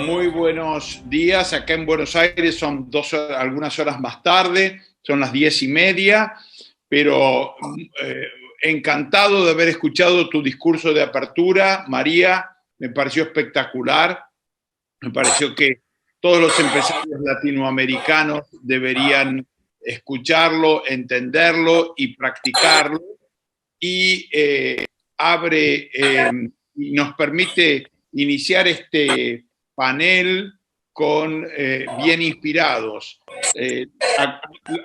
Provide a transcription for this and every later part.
Muy buenos días. Acá en Buenos Aires son algunas horas más tarde, son las 10:30, pero encantado de haber escuchado tu discurso de apertura, María. Me pareció espectacular. Me pareció que todos los empresarios latinoamericanos deberían escucharlo, entenderlo y practicarlo. Y abre y nos permite iniciar este panel con bien inspirados.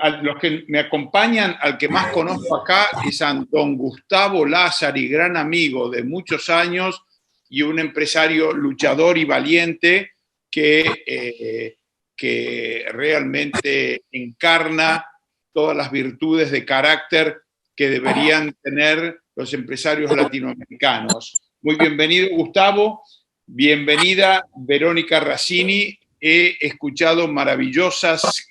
A los que me acompañan, al que más conozco acá es a don Gustavo Lázari, gran amigo de muchos años y un empresario luchador y valiente que realmente encarna todas las virtudes de carácter que deberían tener los empresarios latinoamericanos. Muy bienvenido, Gustavo. Bienvenida, Verónica Razzini. He escuchado maravillosos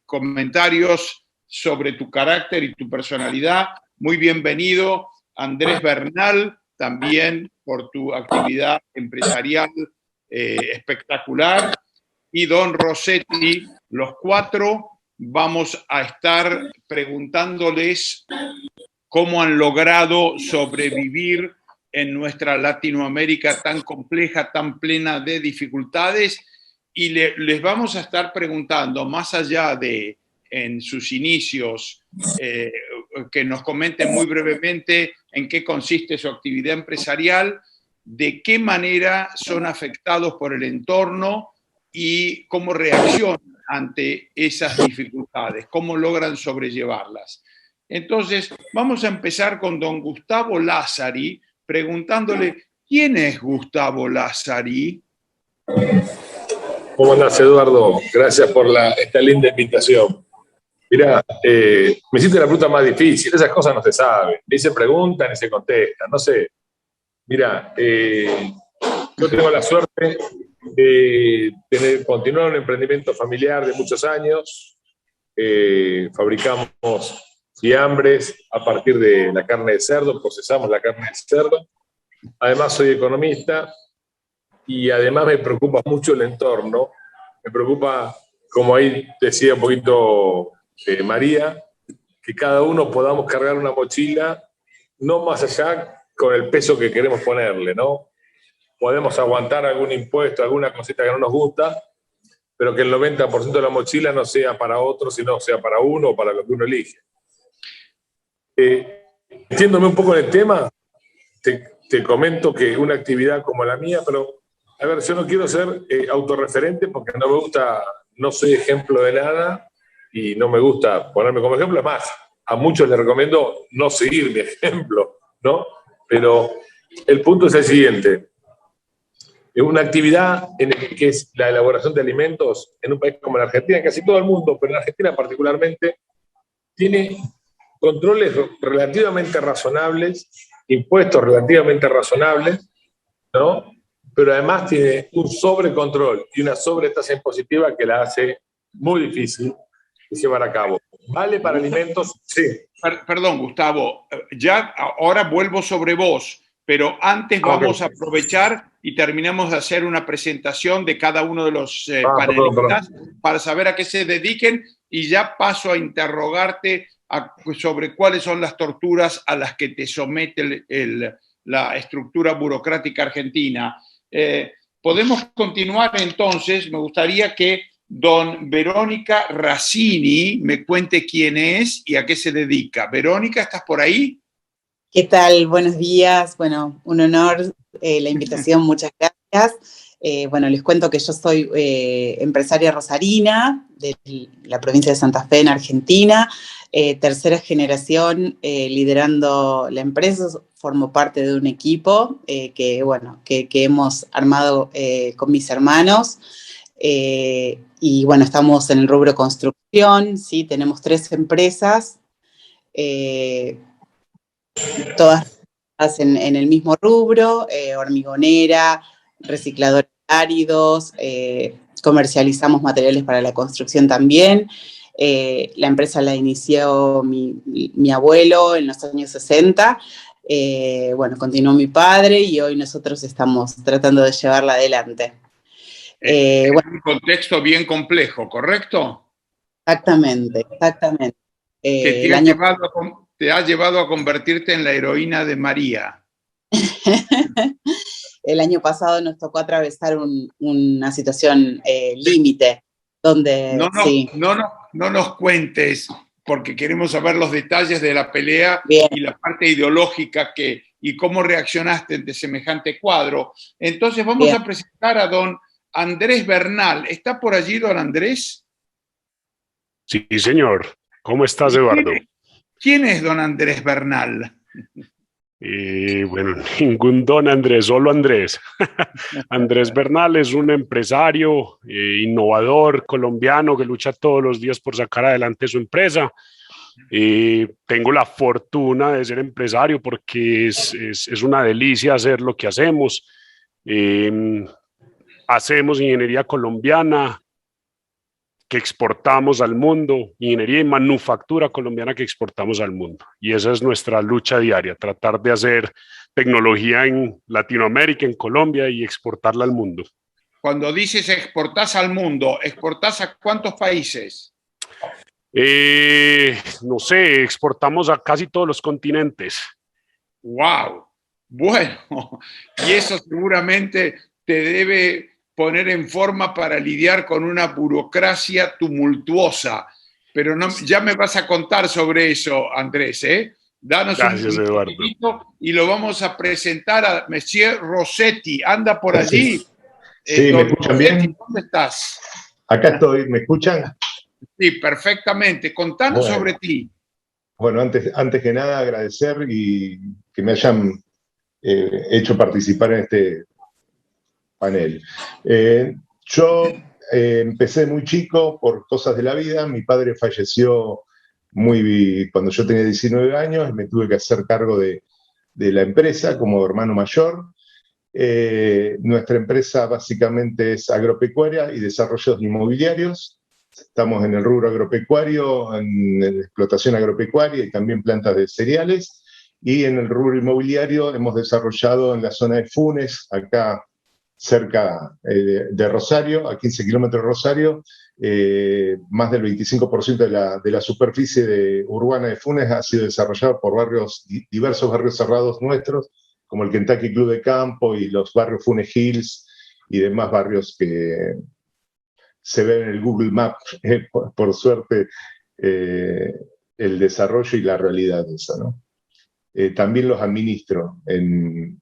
comentarios sobre tu carácter y tu personalidad. Muy bienvenido, Andrés Bernal, también por tu actividad empresarial espectacular. Y don Rossetti, los cuatro vamos a estar preguntándoles cómo han logrado sobrevivir en nuestra Latinoamérica tan compleja, tan plena de dificultades, y les vamos a estar preguntando, más allá de en sus inicios, que nos comenten muy brevemente en qué consiste su actividad empresarial, de qué manera son afectados por el entorno y cómo reaccionan ante esas dificultades, cómo logran sobrellevarlas. Entonces, vamos a empezar con don Gustavo Lázari, preguntándole, ¿quién es Gustavo Lázari? ¿Cómo andás, Eduardo? Gracias por esta linda invitación. Mirá, me hiciste la pregunta más difícil, esas cosas no se saben, ni se preguntan ni se contestan, no sé. Mirá, yo tengo la suerte de continuar un emprendimiento familiar de muchos años. Fabricamos fiambres a partir de la carne de cerdo, procesamos la carne de cerdo. Además soy economista y además me preocupa mucho el entorno. Me preocupa, como ahí decía un poquito María, que cada uno podamos cargar una mochila, no más allá con el peso que queremos ponerle, ¿no? Podemos aguantar algún impuesto, alguna cosita que no nos gusta, pero que el 90% de la mochila no sea para otro, sino sea para uno o para lo que uno elige. Metiéndome un poco en el tema, te comento que una actividad como la mía, pero a ver, yo no quiero ser autorreferente porque no me gusta, no soy ejemplo de nada y no me gusta ponerme como ejemplo. Es más, a muchos les recomiendo no seguir mi ejemplo, ¿no? Pero el punto es el siguiente. Una actividad que es la elaboración de alimentos en un país como la Argentina, casi todo el mundo, pero en Argentina particularmente, tiene controles relativamente razonables, impuestos relativamente razonables, ¿no? Pero además tiene un sobrecontrol y una sobretasa impositiva que la hace muy difícil de llevar a cabo. ¿Vale para alimentos? Sí. Perdón, Gustavo, ya ahora vuelvo sobre vos, pero antes vamos a aprovechar y terminamos de hacer una presentación de cada uno de los panelistas para saber a qué se dediquen, y ya paso a interrogarte sobre cuáles son las torturas a las que te somete la estructura burocrática argentina. Podemos continuar entonces. Me gustaría que don Verónica Razzini me cuente quién es y a qué se dedica. Verónica, ¿estás por ahí? ¿Qué tal? Buenos días. Bueno, un honor la invitación, muchas gracias. Bueno, les cuento que yo soy empresaria rosarina de la provincia de Santa Fe, en Argentina, tercera generación liderando la empresa. Formo parte de un equipo que hemos armado con mis hermanos. Y bueno, estamos en el rubro construcción, ¿sí? Tenemos 3 empresas, todas en el mismo rubro, hormigonera, recicladores áridos, comercializamos materiales para la construcción también. La empresa la inició mi abuelo en los años 60. Bueno, continuó mi padre y hoy nosotros estamos tratando de llevarla adelante. Es Bueno, un contexto bien complejo, ¿correcto? exactamente, exactamente. Que El año te ha llevado a convertirte en la heroína de María. El año pasado nos tocó atravesar una situación límite, donde sí, No nos cuentes, porque queremos saber los detalles de la pelea bien, y la parte ideológica y cómo reaccionaste ante semejante cuadro. Entonces vamos bien. a presentar a don Andrés Bernal. ¿Está por allí don Andrés? Sí, señor. ¿Cómo estás, ¿Y Eduardo? quién es don Andrés Bernal? Bueno, ningún don Andrés, solo Andrés. Andrés Bernal es un empresario innovador colombiano que lucha todos los días por sacar adelante su empresa. Tengo la fortuna de ser empresario porque es una delicia hacer lo que hacemos. Hacemos ingeniería colombiana que exportamos al mundo, ingeniería y manufactura colombiana que exportamos al mundo. Y esa es nuestra lucha diaria, tratar de hacer tecnología en Latinoamérica, en Colombia y exportarla al mundo. Cuando dices exportás al mundo, ¿exportás a cuántos países? No sé, exportamos a casi todos los continentes. ¡Wow! Bueno, y eso seguramente te debe poner en forma para lidiar con una burocracia tumultuosa. Pero no, ya me vas a contar sobre eso, Andrés, ¿eh? Danos Gracias, un Eduardo. minutito y lo vamos a presentar a Monsieur Rossetti. ¿Anda por allí? Sí, ¿me escuchan Rossetti, bien? ¿dónde estás? Acá estoy, ¿me escuchan? Sí, perfectamente. Contanos Bueno. sobre ti. Bueno, antes que nada agradecer y que me hayan hecho participar en este panel. Yo empecé muy chico por cosas de la vida. Mi padre falleció cuando yo tenía 19 años y me tuve que hacer cargo de la empresa como hermano mayor. Nuestra empresa básicamente es agropecuaria y desarrollos inmobiliarios. Estamos en el rubro agropecuario, en explotación agropecuaria y también plantas de cereales. Y en el rubro inmobiliario hemos desarrollado en la zona de Funes, acá cerca de Rosario, a 15 kilómetros de Rosario, más del 25% de la superficie urbana de Funes ha sido desarrollado por diversos barrios cerrados nuestros, como el Kentucky Club de Campo y los barrios Funes Hills y demás barrios que se ven en el Google Maps, por suerte, el desarrollo y la realidad de esa, ¿no? También los administro en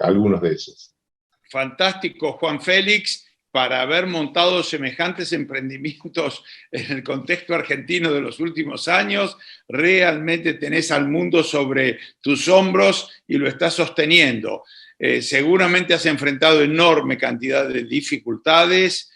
algunos de esos. Fantástico, Juan Félix, para haber montado semejantes emprendimientos en el contexto argentino de los últimos años. Realmente tenés al mundo sobre tus hombros y lo estás sosteniendo. Seguramente has enfrentado enorme cantidad de dificultades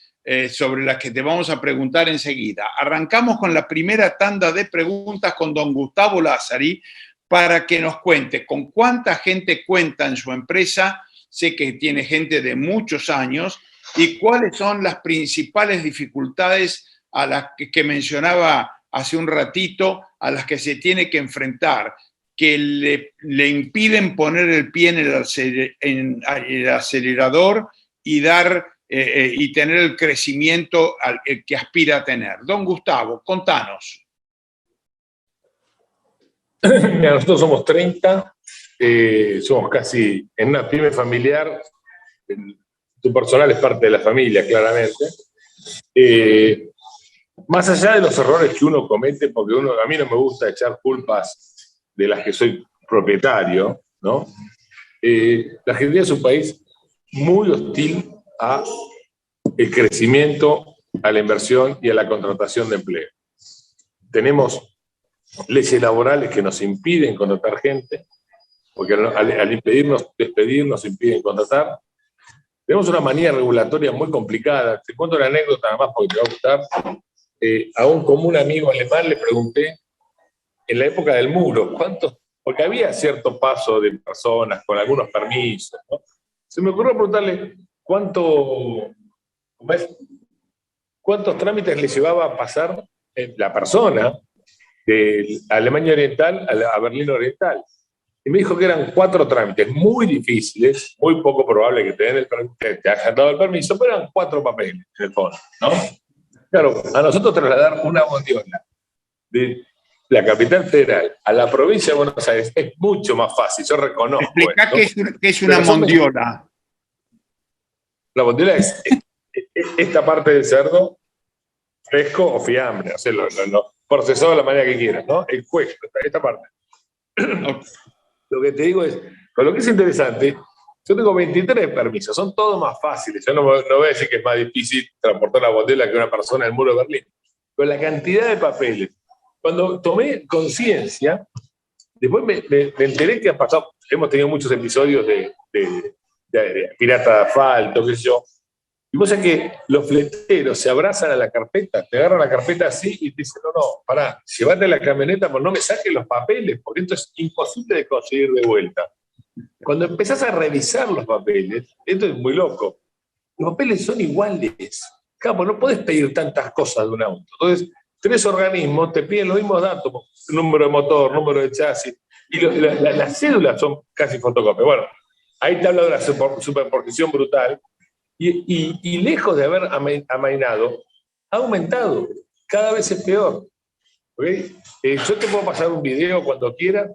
sobre las que te vamos a preguntar enseguida. Arrancamos con la primera tanda de preguntas con don Gustavo Lázari para que nos cuente con cuánta gente cuenta en su empresa. Sé que tiene gente de muchos años, y cuáles son las principales dificultades a las que mencionaba hace un ratito, a las que se tiene que enfrentar, que le impiden poner el pie en el acelerador y y tener el crecimiento que aspira a tener. Don Gustavo, contanos. Mira, nosotros somos 30, somos casi en una pyme familiar. Tu personal es parte de la familia, claramente. Más allá de los errores que uno comete, porque a mí no me gusta echar culpas de las que soy propietario, ¿no? La Argentina es un país muy hostil al crecimiento, a la inversión y a la contratación de empleo. Tenemos leyes laborales que nos impiden contratar gente, porque al impedirnos despedir nos impiden contratar. Tenemos una manía regulatoria muy complicada. Te cuento una anécdota nada más porque te va a gustar. A un común amigo alemán le pregunté, en la época del muro, porque había cierto paso de personas con algunos permisos, ¿no? Se me ocurrió preguntarle cuántos trámites le llevaba a pasar la persona de Alemania Oriental a Berlín Oriental. y me dijo que eran 4 trámites muy difíciles, muy poco probable que te hayan dado el permiso, pero eran 4 papeles en el fondo, ¿no? Claro, a nosotros trasladar una bondiola de la capital federal a la provincia de Buenos Aires es mucho más fácil, yo reconozco. Explica qué es una mondiola. La bondiola es esta parte del cerdo fresco o fiambre, o sea, lo procesado de la manera que quieras, ¿no? El cuello, esta parte. Lo que te digo es, con lo que es interesante, yo tengo 23 permisos, son todos más fáciles. Yo no voy a decir que es más difícil transportar la bondiola que una persona en el muro de Berlín, pero la cantidad de papeles. Cuando tomé conciencia, después me enteré que ha pasado, hemos tenido muchos episodios de pirata de asfalto, qué sé yo. Y vos sabés que los fleteros se abrazan a la carpeta, te agarran la carpeta así y te dicen, no, pará, llévate la camioneta, pero no me saques los papeles, porque esto es imposible de conseguir de vuelta. Cuando empezás a revisar los papeles, esto es muy loco, los papeles son iguales. Claro, no podés pedir tantas cosas de un auto. Entonces, 3 organismos te piden los mismos datos, número de motor, número de chasis, y las cédulas son casi fotocopias. Bueno, ahí te habla de una superposición brutal, y lejos de haber amainado, ha aumentado, cada vez es peor. ¿Okay? Yo te puedo pasar un video cuando quieras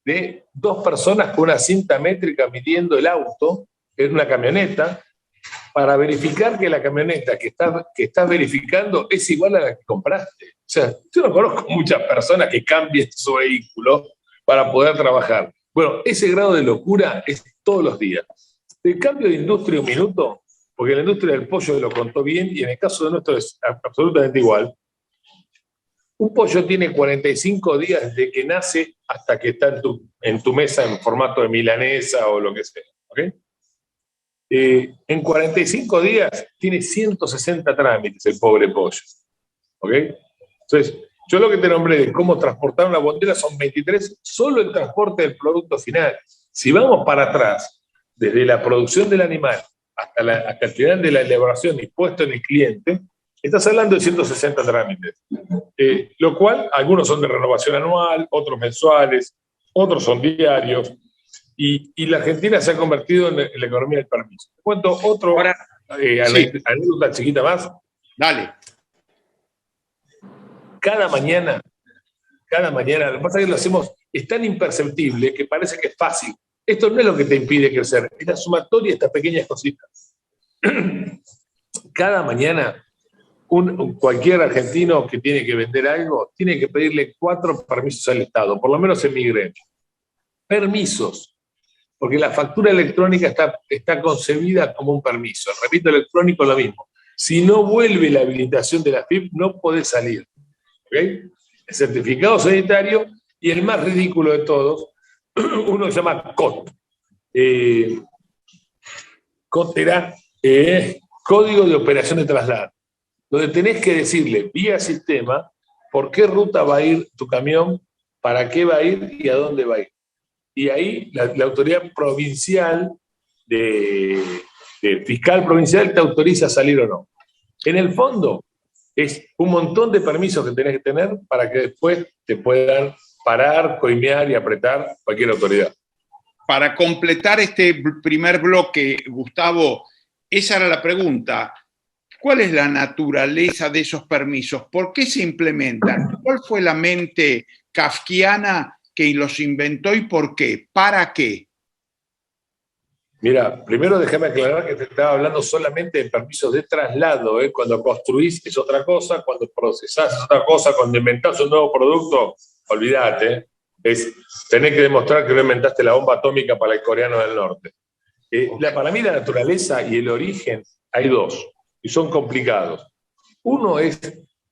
de 2 personas con una cinta métrica midiendo el auto en una camioneta para verificar que la camioneta que estás verificando es igual a la que compraste. O sea, yo no conozco muchas personas que cambien su vehículo para poder trabajar. Bueno, ese grado de locura es todos los días. El cambio de industria un minuto, porque la industria del pollo lo contó bien, y en el caso de nuestro es absolutamente igual. Un pollo tiene 45 días desde que nace hasta que está en tu mesa en formato de milanesa o lo que sea. ¿Okay? En 45 días tiene 160 trámites el pobre pollo. ¿Okay? Entonces, yo lo que te nombré de cómo transportar una bondiola son 23, solo el transporte del producto final. Si vamos para atrás, desde la producción del animal hasta el final de la elaboración dispuesto en el cliente, estás hablando de 160 trámites. Lo cual, algunos son de renovación anual, otros mensuales, otros son diarios, y la Argentina se ha convertido en la economía del permiso. Te cuento otra anécdota chiquita más. Dale. Cada mañana, lo que pasa es que lo hacemos, es tan imperceptible que parece que es fácil. Esto no es lo que te impide crecer, es la sumatoria de estas pequeñas cositas. Cada mañana, cualquier argentino que tiene que vender algo, tiene que pedirle 4 permisos al Estado, por lo menos en mi gremio. Permisos, porque la factura electrónica está concebida como un permiso. El repito, electrónico es lo mismo. Si no vuelve la habilitación de la FIP, no podés salir. ¿Okay? El certificado sanitario, y el más ridículo de todos, uno se llama COT. COT era Código de Operación de Traslado, donde tenés que decirle vía sistema por qué ruta va a ir tu camión, para qué va a ir y a dónde va a ir. Y ahí la autoridad provincial, de fiscal provincial, te autoriza a salir o no. En el fondo, es un montón de permisos que tenés que tener para que después te puedan parar, coimear y apretar cualquier autoridad. Para completar este primer bloque, Gustavo, esa era la pregunta. ¿Cuál es la naturaleza de esos permisos? ¿Por qué se implementan? ¿Cuál fue la mente kafkiana que los inventó y por qué? ¿Para qué? Mira, primero déjame aclarar que te estaba hablando solamente de permisos de traslado. Cuando construís es otra cosa, cuando procesás es otra cosa, cuando inventás un nuevo producto, olvídate. Tenés que demostrar que no inventaste la bomba atómica para el coreano del norte. Para mí la naturaleza y el origen hay 2, y son complicados. Uno es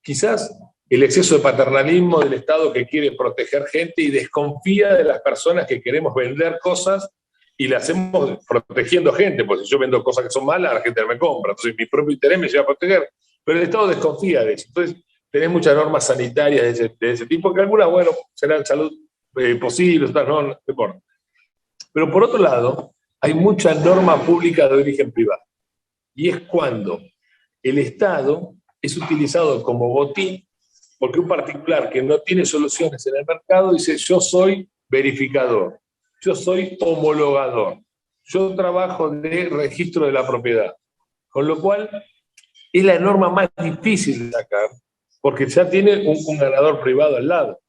quizás el exceso de paternalismo del Estado que quiere proteger gente y desconfía de las personas que queremos vender cosas y le hacemos protegiendo gente, porque si yo vendo cosas que son malas, la gente no me compra. Entonces mi propio interés me lleva a proteger. Pero el Estado desconfía de eso. Entonces tenés muchas normas sanitarias de ese tipo, que algunas, bueno, serán salud posible, otras no importa. Pero por otro lado, hay mucha norma pública de origen privado. Y es cuando el Estado es utilizado como botín, porque un particular que no tiene soluciones en el mercado dice, yo soy verificador. yo soy homologador. Yo trabajo de registro de la propiedad. Con lo cual, es la norma más difícil de sacar, porque ya tiene un ganador privado al lado.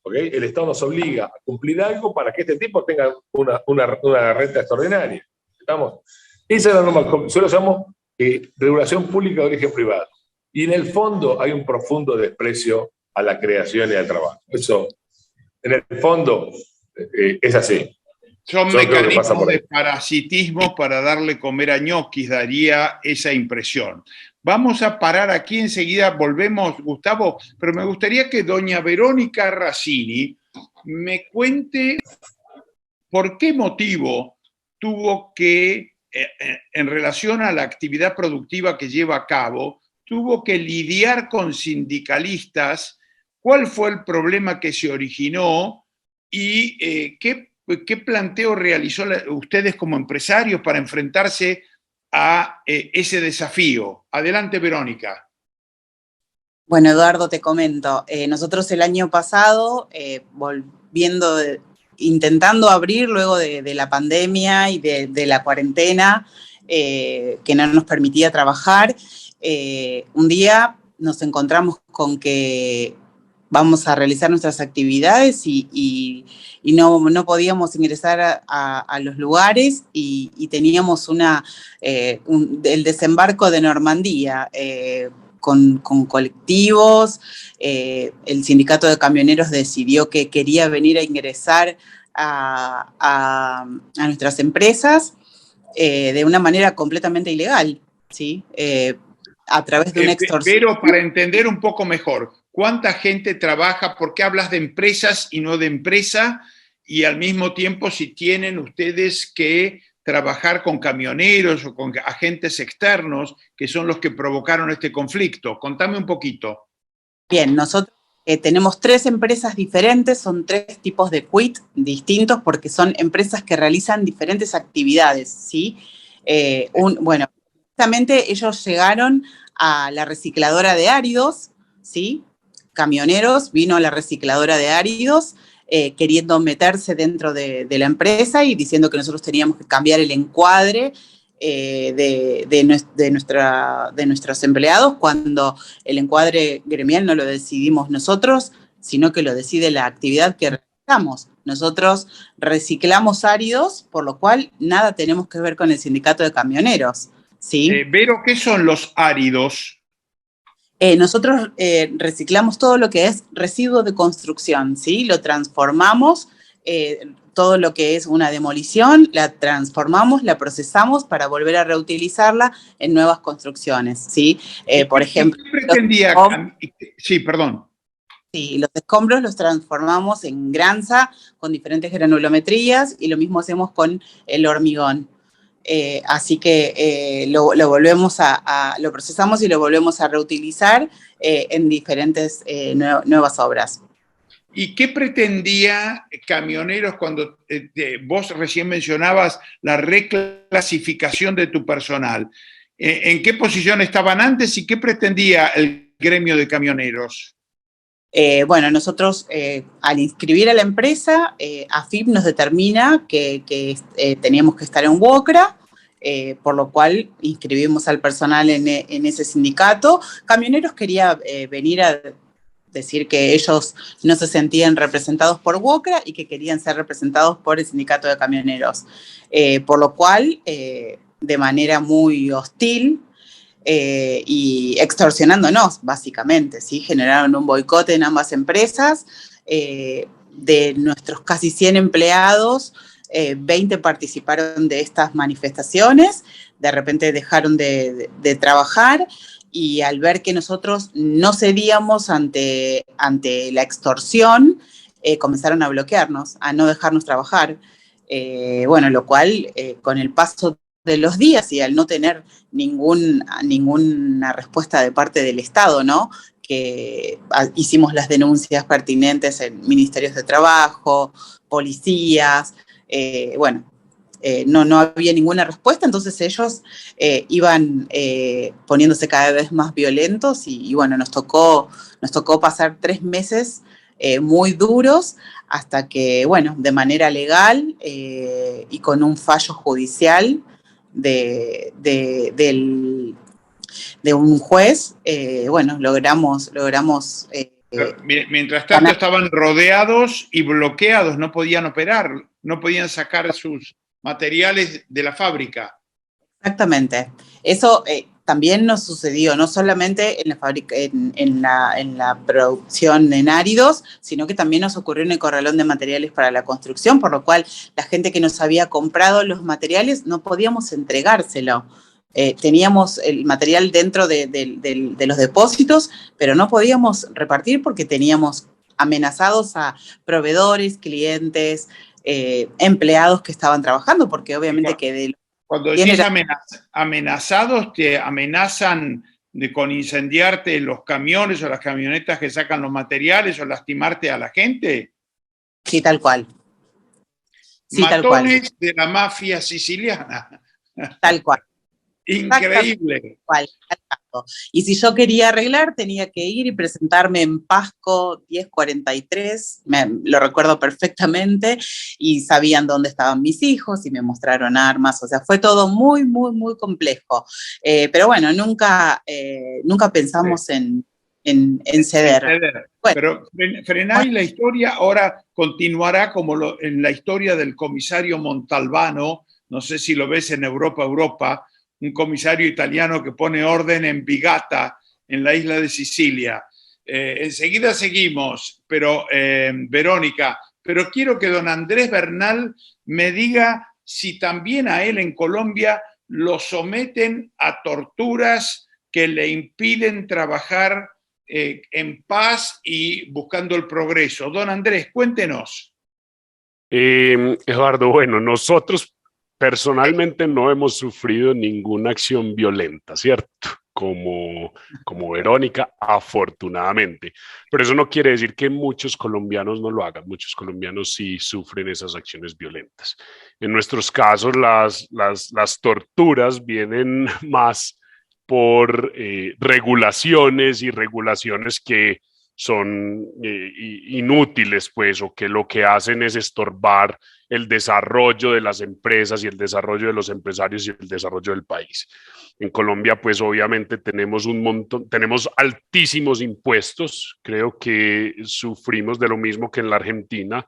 ¿Okay? El Estado nos obliga a cumplir algo para que este tipo tenga una renta extraordinaria. ¿Estamos? Esa es la norma, yo lo llamo regulación pública de origen privado. Y en el fondo hay un profundo desprecio a la creación y al trabajo. Eso, en el fondo, es así. Son mecanismos de parasitismo para darle comer a ñoquis, daría esa impresión. Vamos a parar aquí, enseguida volvemos, Gustavo, pero me gustaría que doña Verónica Razzini me cuente por qué motivo tuvo que, en relación a la actividad productiva que lleva a cabo, tuvo que lidiar con sindicalistas, cuál fue el problema que se originó y ¿qué planteo realizó ustedes como empresarios para enfrentarse a ese desafío? Adelante, Verónica. Bueno, Eduardo, te comento. Nosotros el año pasado, intentando abrir luego de la pandemia y de la cuarentena, que no nos permitía trabajar, un día nos encontramos con que vamos a realizar nuestras actividades y no podíamos ingresar a los lugares y teníamos el desembarco de Normandía con colectivos. El sindicato de camioneros decidió que quería venir a ingresar a nuestras empresas de una manera completamente ilegal, ¿sí? A través de una extorsión. Pero para entender un poco mejor, ¿cuánta gente trabaja? ¿Por qué hablas de empresas y no de empresa? Y al mismo tiempo, si tienen ustedes que trabajar con camioneros o con agentes externos, que son los que provocaron este conflicto. Contame un poquito. Bien, nosotros tenemos 3 empresas diferentes, son 3 tipos de quit distintos porque son empresas que realizan diferentes actividades, ¿sí? Bueno, justamente ellos llegaron a la recicladora de áridos, ¿sí? Camioneros, vino a la recicladora de áridos queriendo meterse dentro de la empresa y diciendo que nosotros teníamos que cambiar el encuadre de nuestros empleados, cuando el encuadre gremial no lo decidimos nosotros, sino que lo decide la actividad que realizamos. Nosotros reciclamos áridos, por lo cual nada tenemos que ver con el sindicato de camioneros, ¿sí? Vero, ¿qué son los áridos? Nosotros reciclamos todo lo que es residuo de construcción, ¿sí? Lo transformamos, todo lo que es una demolición, la transformamos, la procesamos para volver a reutilizarla en nuevas construcciones, ¿sí? Por ejemplo... ¿Qué pretendía? Sí, perdón. Sí, los escombros los transformamos en granza con diferentes granulometrías y lo mismo hacemos con el hormigón. Así que lo procesamos y lo volvemos a reutilizar en diferentes nuevas obras. ¿Y qué pretendía Camioneros cuando vos recién mencionabas la reclasificación de tu personal? ¿En qué posición estaban antes y qué pretendía el gremio de camioneros? Bueno, nosotros al inscribir a la empresa, AFIP nos determina que teníamos que estar en WOCRA, por lo cual inscribimos al personal en ese sindicato. Camioneros quería venir a decir que ellos no se sentían representados por WOCRA y que querían ser representados por el sindicato de camioneros, por lo cual, de manera muy hostil, y extorsionándonos, básicamente, ¿sí? Generaron un boicot en ambas empresas. De nuestros casi 100 empleados, 20 participaron de estas manifestaciones, de repente dejaron de trabajar y al ver que nosotros no cedíamos ante la extorsión, comenzaron a bloquearnos, a no dejarnos trabajar. Bueno, lo cual, con el paso de los días y al no tener ninguna respuesta de parte del Estado, ¿no? Que hicimos las denuncias pertinentes en ministerios de trabajo, policías, no había ninguna respuesta, entonces ellos iban poniéndose cada vez más violentos y bueno, nos tocó pasar 3 meses muy duros, hasta que, bueno, de manera legal y con un fallo judicial de un juez, bueno, logramos Mientras tanto estaban rodeados y bloqueados, no podían operar, no podían sacar sus materiales de la fábrica. Exactamente. Eso también nos sucedió, no solamente en la producción en áridos, sino que también nos ocurrió en el corralón de materiales para la construcción, por lo cual la gente que nos había comprado los materiales no podíamos entregárselo. Teníamos el material dentro de los depósitos, pero no podíamos repartir porque teníamos amenazados a proveedores, clientes, empleados que estaban trabajando, porque obviamente Cuando decís amenazados, ¿te amenazan con incendiarte los camiones o las camionetas que sacan los materiales o lastimarte a la gente? Sí, tal cual. Sí, matones tal cual. De la mafia siciliana. Tal cual. Increíble. Y si yo quería arreglar, tenía que ir y presentarme en Pasco 1043, lo recuerdo perfectamente, y sabían dónde estaban mis hijos y me mostraron armas, o sea, fue todo muy, muy, muy complejo. Pero bueno, nunca pensamos en ceder. Bueno, pero frenáis la historia, ahora continuará como en la historia del comisario Montalbano, no sé si lo ves en Europa, un comisario italiano que pone orden en Vigata, en la isla de Sicilia. Enseguida seguimos, pero Verónica, pero quiero que don Andrés Bernal me diga si también a él en Colombia lo someten a torturas que le impiden trabajar en paz y buscando el progreso. Don Andrés, cuéntenos. Eduardo, bueno, nosotros personalmente no hemos sufrido ninguna acción violenta, ¿cierto? Como Verónica, afortunadamente. Pero eso no quiere decir que muchos colombianos no lo hagan. Muchos colombianos sí sufren esas acciones violentas. En nuestros casos, las torturas vienen más por regulaciones y regulaciones que son inútiles, pues, o que lo que hacen es estorbar el desarrollo de las empresas y el desarrollo de los empresarios y el desarrollo del país. En Colombia, pues, obviamente tenemos tenemos altísimos impuestos. Creo que sufrimos de lo mismo que en la Argentina.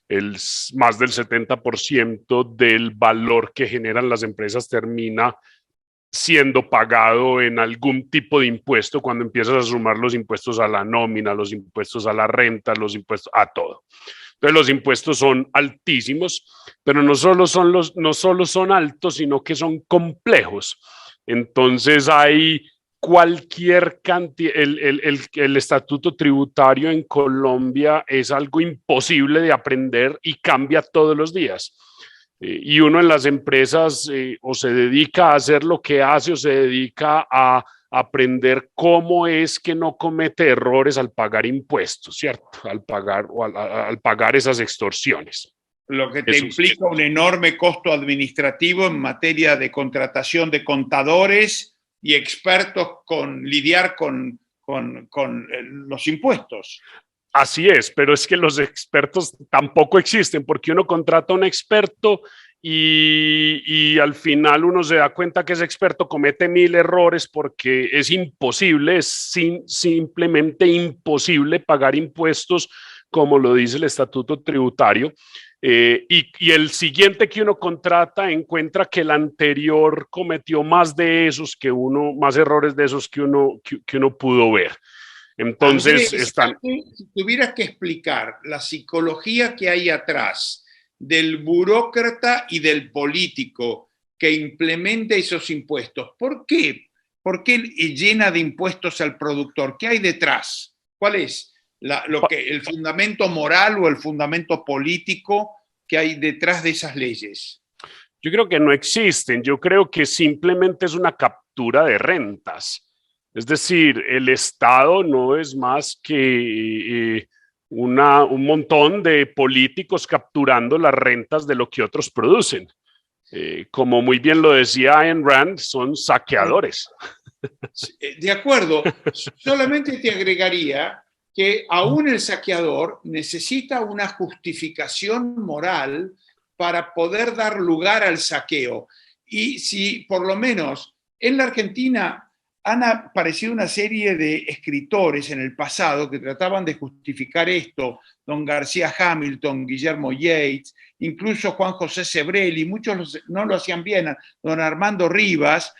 Más del 70% del valor que generan las empresas termina siendo pagado en algún tipo de impuesto cuando empiezas a sumar los impuestos a la nómina, los impuestos a la renta, los impuestos a todo. Entonces los impuestos son altísimos, pero no solo son altos, sino que son complejos. Entonces hay cualquier cantidad, el estatuto tributario en Colombia es algo imposible de aprender y cambia todos los días. Y uno en las empresas o se dedica a hacer lo que hace o se dedica a aprender cómo es que no comete errores al pagar impuestos, ¿cierto? Al pagar esas extorsiones. Lo que te implica un enorme costo administrativo en materia de contratación de contadores y expertos con lidiar con los impuestos. Así es, pero es que los expertos tampoco existen, porque uno contrata a un experto y al final uno se da cuenta que ese experto comete 1000 errores porque es imposible, simplemente imposible pagar impuestos como lo dice el estatuto tributario. Y el siguiente que uno contrata encuentra que el anterior cometió más errores de esos que uno pudo ver. Entonces, Andrés, si tuvieras que explicar la psicología que hay atrás del burócrata y del político que implementa esos impuestos, ¿por qué? ¿Por qué llena de impuestos al productor? ¿Qué hay detrás? ¿Cuál es el fundamento moral o el fundamento político que hay detrás de esas leyes? Yo creo que no existen. Yo creo que simplemente es una captura de rentas. Es decir, el Estado no es más que un montón de políticos capturando las rentas de lo que otros producen. Como muy bien lo decía Ayn Rand, son saqueadores. De acuerdo. Solamente te agregaría que aún el saqueador necesita una justificación moral para poder dar lugar al saqueo. Y si por lo menos en la Argentina han aparecido una serie de escritores en el pasado que trataban de justificar esto, don García Hamilton, Guillermo Yeats, incluso Juan José Sebrelli, muchos no lo hacían bien, don Armando Rivas,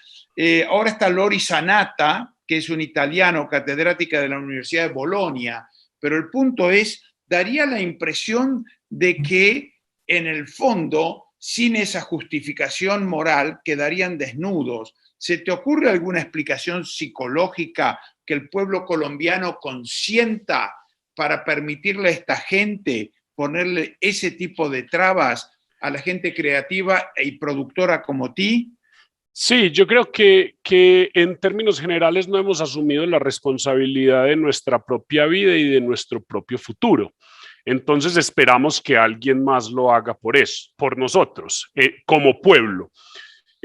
ahora está Lori Sanata, que es un italiano catedrática de la Universidad de Bolonia, pero el punto es, daría la impresión de que en el fondo, sin esa justificación moral, quedarían desnudos. ¿Se te ocurre alguna explicación psicológica que el pueblo colombiano consienta para permitirle a esta gente ponerle ese tipo de trabas a la gente creativa y productora como ti? Sí, yo creo que en términos generales no hemos asumido la responsabilidad de nuestra propia vida y de nuestro propio futuro. Entonces esperamos que alguien más lo haga por eso, por nosotros, como pueblo.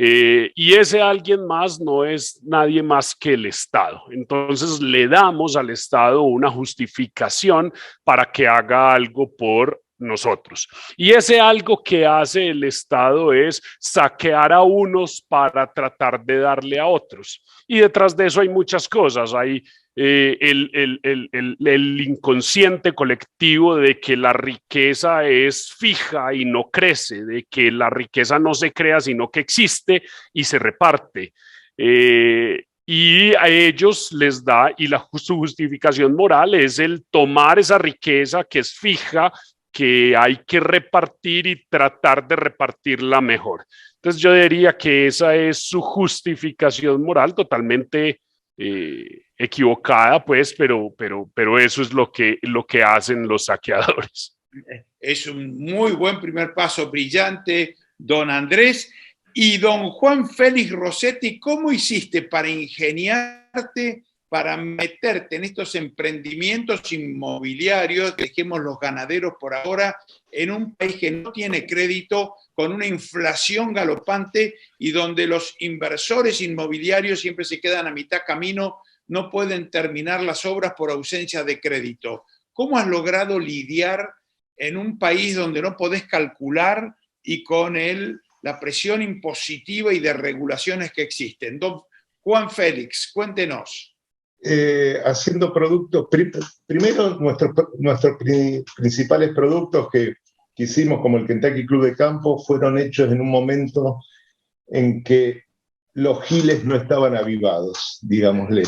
Y ese alguien más no es nadie más que el Estado. Entonces le damos al Estado una justificación para que haga algo por nosotros. Y ese algo que hace el Estado es saquear a unos para tratar de darle a otros. Y detrás de eso hay muchas cosas. Hay el inconsciente colectivo de que la riqueza es fija y no crece, de que la riqueza no se crea, sino que existe y se reparte. Y a ellos les da, y su justificación moral es el tomar esa riqueza que es fija, que hay que repartir y tratar de repartirla mejor. Entonces yo diría que esa es su justificación moral totalmente equivocada, pues, pero eso es lo que hacen los saqueadores. Es un muy buen primer paso, brillante, don Andrés. Y don Juan Félix Rossetti, ¿cómo hiciste para ingeniarte, para meterte en estos emprendimientos inmobiliarios, dejemos los ganaderos por ahora, en un país que no tiene crédito, con una inflación galopante y donde los inversores inmobiliarios siempre se quedan a mitad camino, no pueden terminar las obras por ausencia de crédito? ¿Cómo has logrado lidiar en un país donde no podés calcular y con la presión impositiva y de regulaciones que existen? Don Juan Félix, cuéntenos. Haciendo productos, primero nuestros principales productos que hicimos, como el Kentucky Club de Campo, fueron hechos en un momento en que los giles no estaban avivados, digámosle.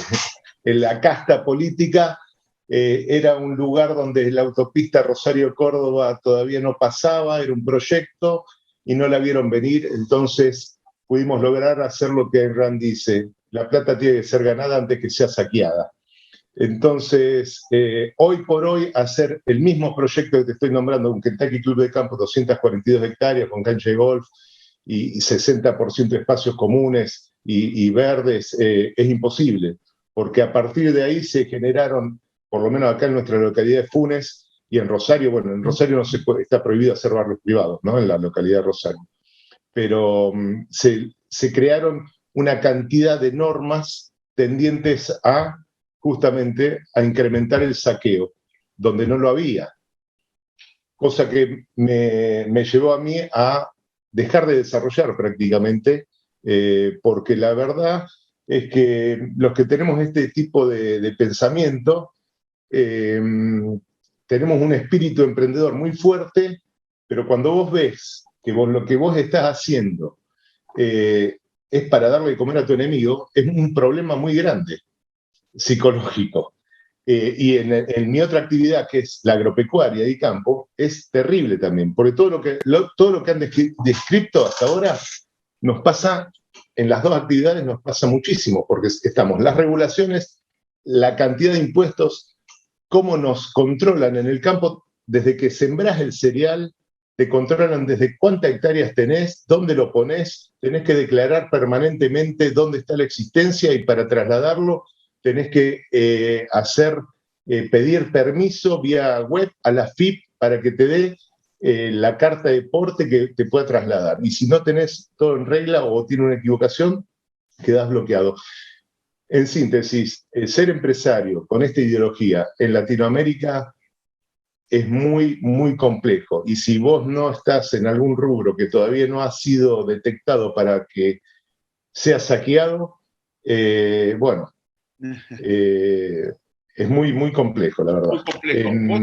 En la casta política era un lugar donde la autopista Rosario-Córdoba todavía no pasaba, era un proyecto y no la vieron venir, entonces pudimos lograr hacer lo que Rand dice: la plata tiene que ser ganada antes que sea saqueada. Entonces, hoy por hoy, hacer el mismo proyecto que te estoy nombrando, un Kentucky Club de Campo, 242 hectáreas con cancha de golf y 60% de espacios comunes y verdes, es imposible, porque a partir de ahí se generaron, por lo menos acá en nuestra localidad de Funes y en Rosario, bueno, en Rosario no se puede, está prohibido hacer barrios privados, ¿no? En la localidad de Rosario. Pero se crearon una cantidad de normas tendientes a justamente a incrementar el saqueo, donde no lo había. Cosa que me llevó a mí a dejar de desarrollar prácticamente, porque la verdad es que los que tenemos este tipo de pensamiento, tenemos un espíritu emprendedor muy fuerte, pero cuando vos ves que lo que vos estás haciendo es para darle de comer a tu enemigo, es un problema muy grande, psicológico. Y en mi otra actividad, que es la agropecuaria y campo, es terrible también, porque todo lo que han descrito hasta ahora nos pasa, en las dos actividades nos pasa muchísimo, porque estamos las regulaciones, la cantidad de impuestos, cómo nos controlan en el campo, desde que sembrás el cereal, te controlan desde cuántas hectáreas tenés, dónde lo ponés, tenés que declarar permanentemente dónde está la existencia y para trasladarlo tenés que pedir permiso vía web a la FIP para que te dé la carta de porte que te pueda trasladar. Y si no tenés todo en regla o tiene una equivocación, quedás bloqueado. en síntesis, ser empresario con esta ideología en Latinoamérica es muy, muy complejo. Y si vos no estás en algún rubro que todavía no ha sido detectado para que sea saqueado, bueno, es muy, muy complejo, la verdad. Muy complejo. Vos,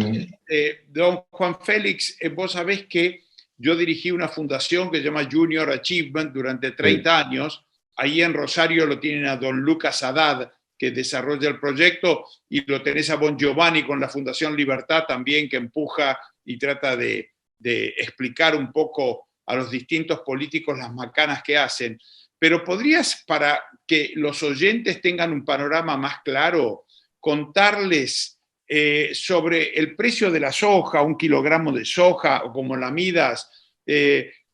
don Juan Félix, vos sabés que yo dirigí una fundación que se llama Junior Achievement durante 30 años. Ahí en Rosario lo tienen a don Lucas Haddad, que desarrolla el proyecto, y lo tenés a Bon Giovanni con la Fundación Libertad también, que empuja y trata de explicar un poco a los distintos políticos las macanas que hacen. Pero podrías, para que los oyentes tengan un panorama más claro, contarles sobre el precio de la soja, 1 kilogramo de soja, o como la midas,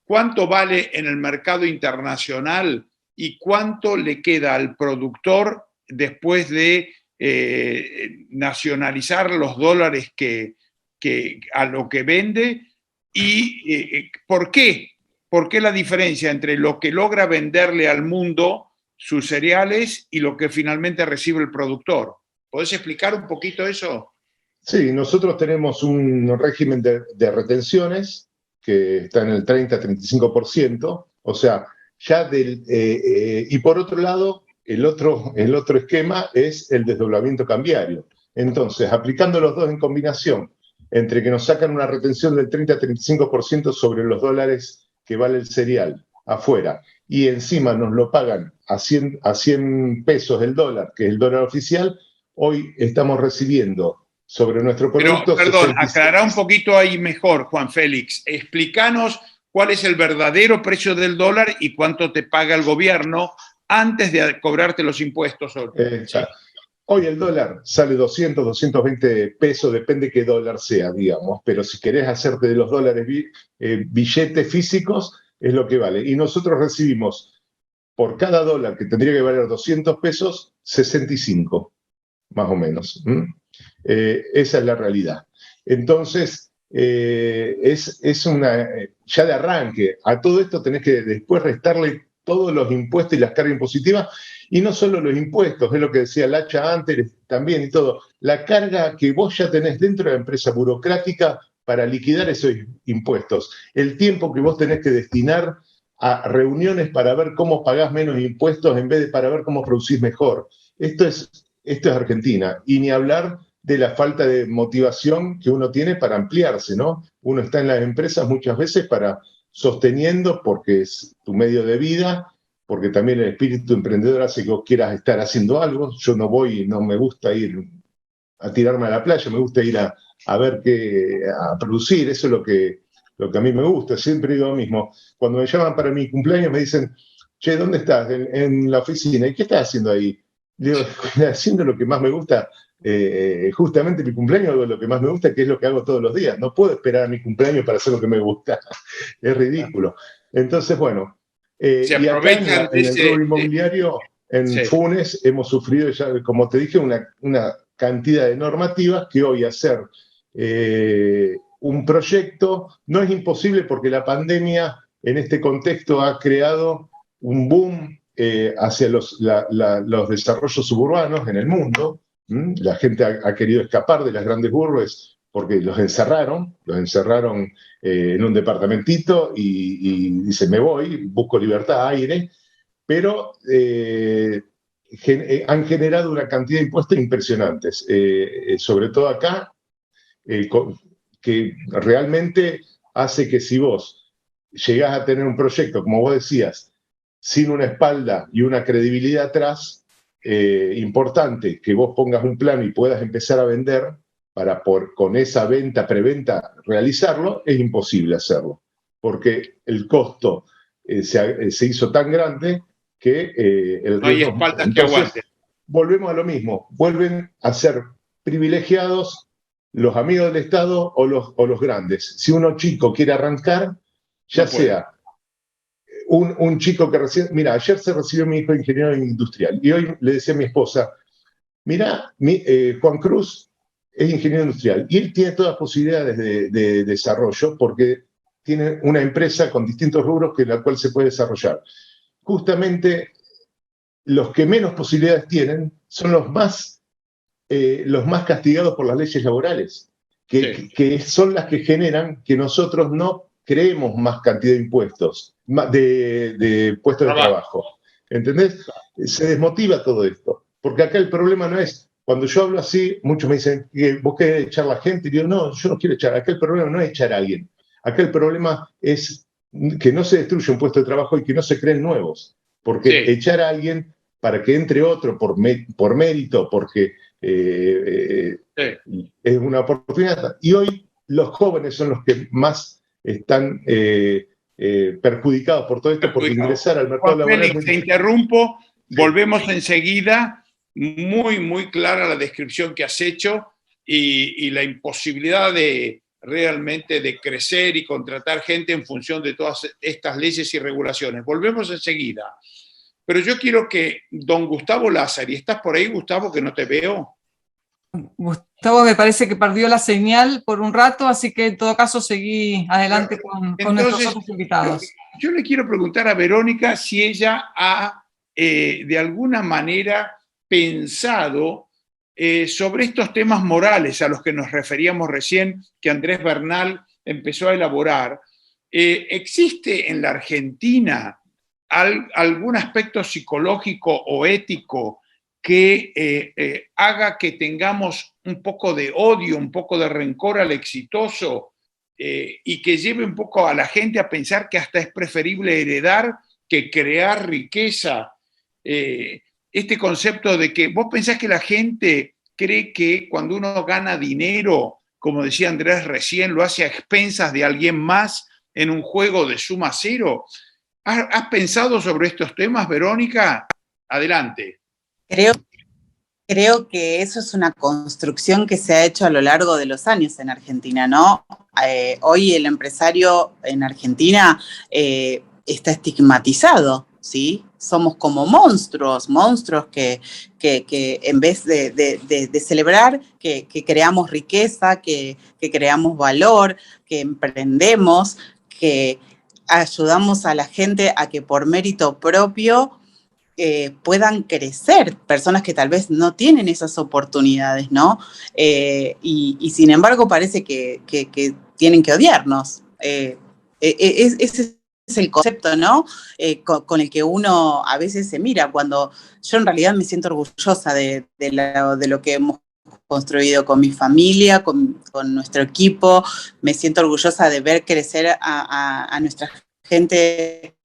cuánto vale en el mercado internacional y cuánto le queda al productor después de nacionalizar los dólares a lo que vende, y ¿por qué? ¿Por qué la diferencia entre lo que logra venderle al mundo sus cereales y lo que finalmente recibe el productor? ¿Podés explicar un poquito eso? Sí, nosotros tenemos un régimen de retenciones que está en el 30-35%, o sea, ya y por otro lado, el otro esquema es el desdoblamiento cambiario. Entonces, aplicando los dos en combinación, entre que nos sacan una retención del 30-35% sobre los dólares que vale el cereal afuera, y encima nos lo pagan a 100 pesos el dólar, que es el dólar oficial, hoy estamos recibiendo sobre nuestro producto... Pero, perdón, aclará un poquito ahí mejor, Juan Félix. Explícanos cuál es el verdadero precio del dólar y cuánto te paga el gobierno antes de cobrarte los impuestos. Sí. Hoy el dólar sale 200, 220 pesos, depende qué dólar sea, digamos, pero si querés hacerte de los dólares billetes físicos, es lo que vale. Y nosotros recibimos, por cada dólar que tendría que valer 200 pesos, 65, más o menos. Esa es la realidad. Entonces, es una... Ya de arranque, a todo esto tenés que después restarle todos los impuestos y las cargas impositivas, y no solo los impuestos, es lo que decía Lacha antes también y todo, la carga que vos ya tenés dentro de la empresa burocrática para liquidar esos impuestos, el tiempo que vos tenés que destinar a reuniones para ver cómo pagás menos impuestos en vez de para ver cómo producís mejor. Esto es Argentina, y ni hablar de la falta de motivación que uno tiene para ampliarse, ¿no? Uno está en las empresas muchas veces sosteniendo porque es tu medio de vida, porque también el espíritu emprendedor hace que vos quieras estar haciendo algo. Yo no me gusta ir a tirarme a la playa, me gusta ir a producir, eso es lo que a mí me gusta. Siempre digo lo mismo, cuando me llaman para mi cumpleaños me dicen, che, ¿dónde estás? En la oficina. ¿Y qué estás haciendo ahí? Digo, haciendo lo que más me gusta. Justamente mi cumpleaños hago lo que más me gusta, que es lo que hago todos los días. No puedo esperar a mi cumpleaños para hacer lo que me gusta. Es ridículo. Entonces, bueno, se y acá en el rubro inmobiliario, en sí. Funes, hemos sufrido ya, como te dije, una cantidad de normativas que hoy hacer un proyecto no es imposible, porque la pandemia en este contexto ha creado un boom hacia los desarrollos suburbanos en el mundo. La gente ha querido escapar de las grandes urbes porque los encerraron en un departamentito y dice, me voy, busco libertad, aire, pero han generado una cantidad de impuestos impresionantes, sobre todo acá, que realmente hace que si vos llegás a tener un proyecto, como vos decías, sin una espalda y una credibilidad atrás, importante, que vos pongas un plan y puedas empezar a vender para con esa preventa realizarlo, es imposible hacerlo, porque el costo se hizo tan grande que el riesgo... No hay espaldas que aguanten. Volvemos a lo mismo, vuelven a ser privilegiados los amigos del Estado o los grandes. Si uno chico quiere arrancar, ya sea un chico que recién... Mira, ayer se recibió mi hijo ingeniero industrial y hoy le decía a mi esposa, mira, Juan Cruz es ingeniero industrial y él tiene todas las posibilidades de desarrollo porque tiene una empresa con distintos rubros en la cual se puede desarrollar. Justamente los que menos posibilidades tienen son los más castigados por las leyes laborales, que son las que generan que nosotros no creemos más cantidad de impuestos, de puestos de trabajo. ¿Entendés? Se desmotiva todo esto. Porque acá el problema no es, cuando yo hablo así, muchos me dicen, ¿vos querés echar a la gente? Y digo, no, yo no quiero echar. Acá el problema no es echar a alguien. Acá el problema es que no se destruya un puesto de trabajo y que no se creen nuevos. Porque echar a alguien para que entre otro por mérito, porque es una oportunidad. Y hoy los jóvenes son los que más están perjudicados por todo esto, porque ingresar al mercado laboral... Félix, te interrumpo, volvemos enseguida. Muy, muy clara la descripción que has hecho y la imposibilidad de realmente de crecer y contratar gente en función de todas estas leyes y regulaciones. Volvemos enseguida. Pero yo quiero que don Gustavo Lázari, ¿estás por ahí, Gustavo, que no te veo? Gustavo me parece que perdió la señal por un rato, así que en todo caso seguí adelante con nuestros otros invitados. Yo le quiero preguntar a Verónica si ella ha, de alguna manera, pensado sobre estos temas morales a los que nos referíamos recién, que Andrés Bernal empezó a elaborar. ¿Existe en la Argentina algún aspecto psicológico o ético que haga que tengamos un poco de odio, un poco de rencor al exitoso y que lleve un poco a la gente a pensar que hasta es preferible heredar que crear riqueza? Este concepto de que vos pensás que la gente cree que cuando uno gana dinero, como decía Andrés recién, lo hace a expensas de alguien más en un juego de suma cero. ¿Has pensado sobre estos temas, Verónica? Adelante. Creo que eso es una construcción que se ha hecho a lo largo de los años en Argentina, ¿no? Hoy el empresario en Argentina está estigmatizado, ¿sí? Somos como monstruos que en vez de celebrar, que creamos riqueza, que creamos valor, que emprendemos, que ayudamos a la gente a que por mérito propio puedan crecer, personas que tal vez no tienen esas oportunidades, ¿no? Y sin embargo parece que tienen que odiarnos. Ese es el concepto, ¿no? Con el que uno a veces se mira, cuando yo en realidad me siento orgullosa de lo que hemos construido con mi familia, con nuestro equipo. Me siento orgullosa de ver crecer a nuestra gente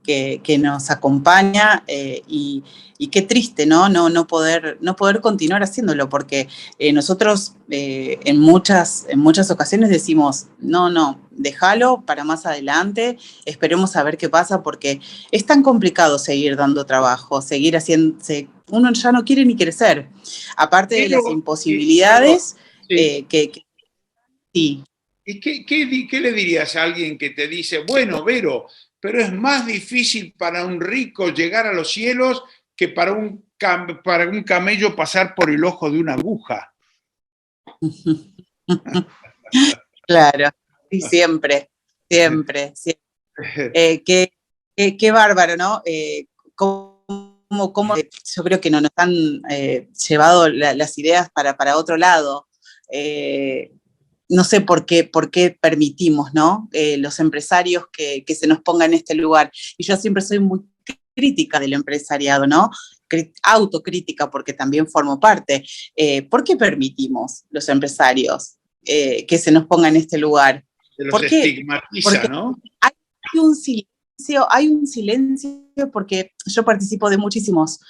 que nos acompaña y qué triste, ¿no? No poder continuar haciéndolo, porque nosotros en muchas ocasiones decimos, no, déjalo para más adelante, esperemos a ver qué pasa, porque es tan complicado seguir dando trabajo, seguir haciendo, uno ya no quiere ni crecer, aparte de las imposibilidades sí. ¿Y qué le dirías a alguien que te dice, bueno, Vero, pero es más difícil para un rico llegar a los cielos que para un camello pasar por el ojo de una aguja? Claro, sí, siempre. Qué bárbaro, ¿no? Cómo yo creo que no nos han llevado las ideas para otro lado. No sé por qué permitimos, ¿no? Los empresarios que se nos pongan en este lugar. Y yo siempre soy muy crítica del empresariado, ¿no? Autocrítica, porque también formo parte. ¿Por qué permitimos los empresarios que se nos pongan en este lugar? Se los estigmatiza, ¿no? Hay un silencio porque yo participo de muchísimas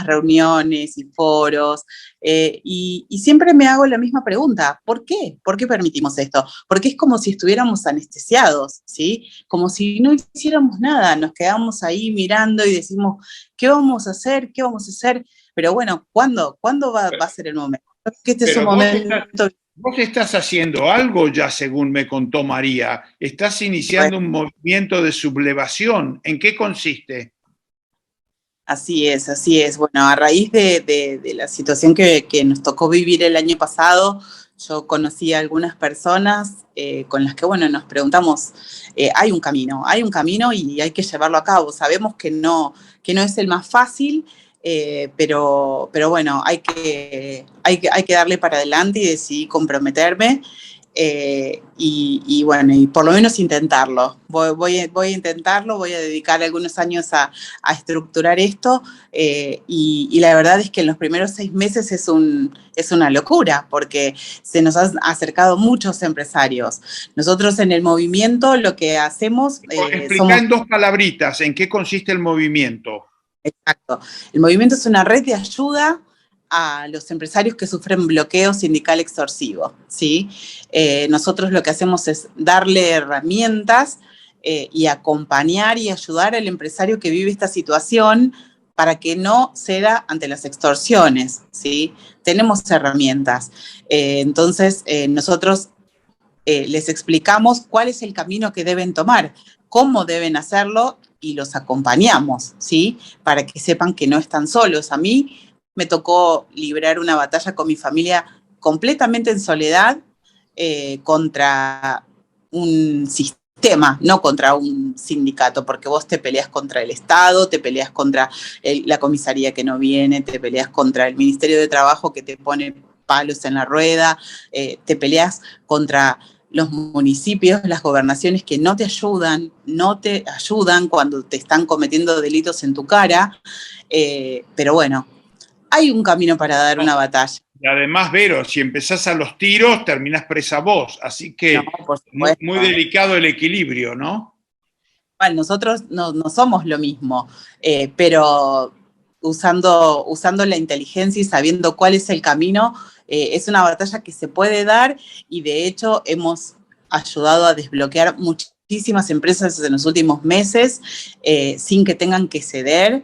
reuniones y foros y siempre me hago la misma pregunta, ¿por qué? ¿Por qué permitimos esto? Porque es como si estuviéramos anestesiados, ¿sí? Como si no hiciéramos nada, nos quedamos ahí mirando y decimos, ¿qué vamos a hacer? ¿Qué vamos a hacer? Pero bueno, ¿cuándo va a ser el momento? Que este es un momento... Vos estás haciendo algo ya, según me contó María. Estás iniciando un movimiento de sublevación. ¿En qué consiste? Así es. Bueno, a raíz de la situación que nos tocó vivir el año pasado, yo conocí a algunas personas con las que, bueno, nos preguntamos, hay un camino y hay que llevarlo a cabo. Sabemos que no es el más fácil, pero bueno, hay que darle para adelante y decidí comprometerme. Y bueno, y por lo menos intentarlo. Voy a intentarlo, voy a dedicar algunos años a estructurar esto, y la verdad es que en los primeros 6 meses es una locura, porque se nos han acercado muchos empresarios. Nosotros en el movimiento lo que hacemos... Explica en 2 palabritas en qué consiste el movimiento. Exacto. El movimiento es una red de ayuda a los empresarios que sufren bloqueo sindical extorsivo, ¿sí? Nosotros lo que hacemos es darle herramientas y acompañar y ayudar al empresario que vive esta situación para que no ceda ante las extorsiones, ¿sí? Tenemos herramientas. Entonces, nosotros les explicamos cuál es el camino que deben tomar, cómo deben hacerlo y los acompañamos, ¿sí? Para que sepan que no están solos. A mí me tocó librar una batalla con mi familia completamente en soledad contra un sistema, no contra un sindicato, porque vos te peleas contra el Estado, te peleas contra la comisaría que no viene, te peleas contra el Ministerio de Trabajo que te pone palos en la rueda, te peleas contra los municipios, las gobernaciones que no te ayudan cuando te están cometiendo delitos en tu cara, pero bueno, hay un camino para dar una batalla. Y además, Vero, si empezás a los tiros, terminás presa vos, así que muy delicado el equilibrio, ¿no? Bueno, nosotros no somos lo mismo, pero usando la inteligencia y sabiendo cuál es el camino, es una batalla que se puede dar, y de hecho hemos ayudado a desbloquear muchísimas empresas en los últimos meses sin que tengan que ceder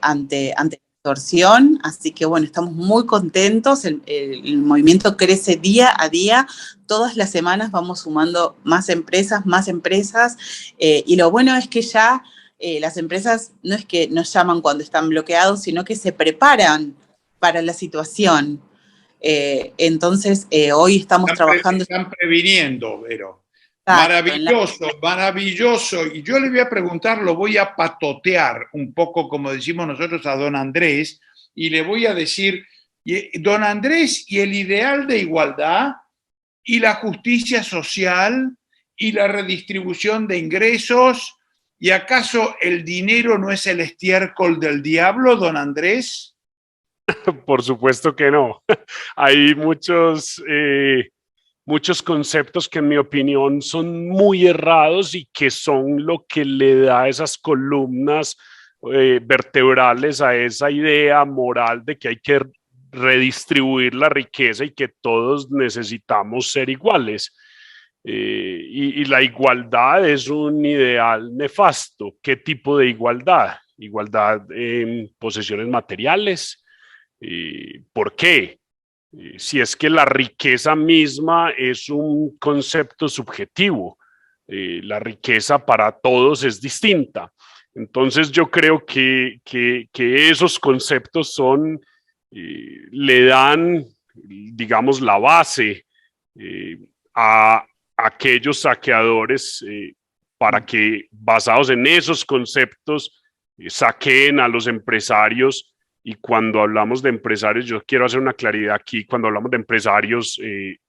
ante la extorsión. Así que bueno, estamos muy contentos, el movimiento crece día a día, todas las semanas vamos sumando más empresas, y lo bueno es que ya las empresas no es que nos llaman cuando están bloqueados, sino que se preparan para la situación. Entonces, hoy estamos trabajando... Están previniendo, Vero. Maravilloso, maravilloso. Y yo le voy a preguntar, lo voy a patotear un poco, como decimos nosotros, a don Andrés, y le voy a decir, don Andrés, ¿y el ideal de igualdad y la justicia social y la redistribución de ingresos? ¿Y acaso el dinero no es el estiércol del diablo, don Andrés? Por supuesto que no. Hay muchos conceptos que en mi opinión son muy errados y que son lo que le da esas columnas vertebrales a esa idea moral de que hay que redistribuir la riqueza y que todos necesitamos ser iguales. Y la igualdad es un ideal nefasto. ¿Qué tipo de igualdad? Igualdad en posesiones materiales. ¿Por qué? Si es que la riqueza misma es un concepto subjetivo, la riqueza para todos es distinta. Entonces yo creo que esos conceptos le dan, digamos, la base a aquellos saqueadores para que, basados en esos conceptos, saqueen a los empresarios. Y cuando hablamos de empresarios, yo quiero hacer una claridad aquí, cuando hablamos de empresarios,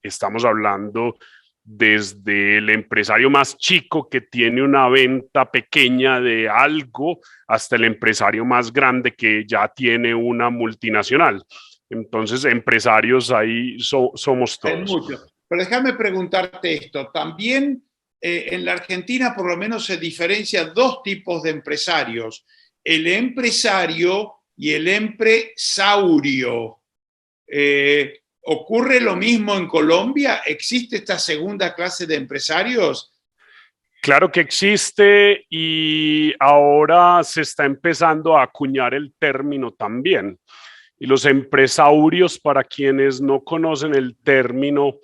estamos hablando desde el empresario más chico que tiene una venta pequeña de algo hasta el empresario más grande que ya tiene una multinacional. Entonces, empresarios ahí somos todos. Pero déjame preguntarte esto, también en la Argentina por lo menos se diferencian 2 tipos de empresarios, el empresario y el empresaurio. ¿Ocurre lo mismo en Colombia? ¿Existe esta segunda clase de empresarios? Claro que existe, y ahora se está empezando a acuñar el término también. Y los empresaurios, para quienes no conocen el término,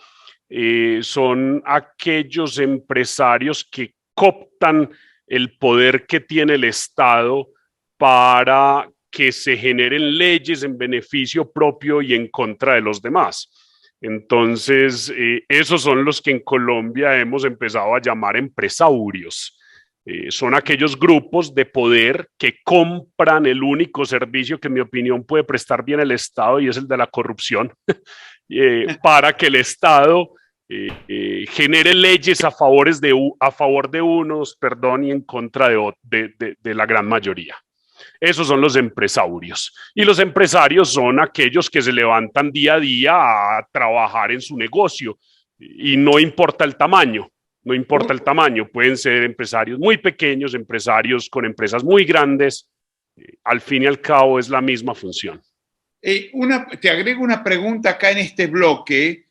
son aquellos empresarios que cooptan el poder que tiene el Estado para que se generen leyes en beneficio propio y en contra de los demás. Entonces, esos son los que en Colombia hemos empezado a llamar empresaurios. Son aquellos grupos de poder que compran el único servicio que en mi opinión puede prestar bien el Estado, y es el de la corrupción, para que el Estado genere leyes a favor de unos, perdón, y en contra de la gran mayoría. Esos son los empresarios. Y los empresarios son aquellos que se levantan día a día a trabajar en su negocio, y no importa el tamaño. No importa el tamaño, pueden ser empresarios muy pequeños, empresarios con empresas muy grandes. Al fin y al cabo es la misma función. Te agrego una pregunta acá en este bloque,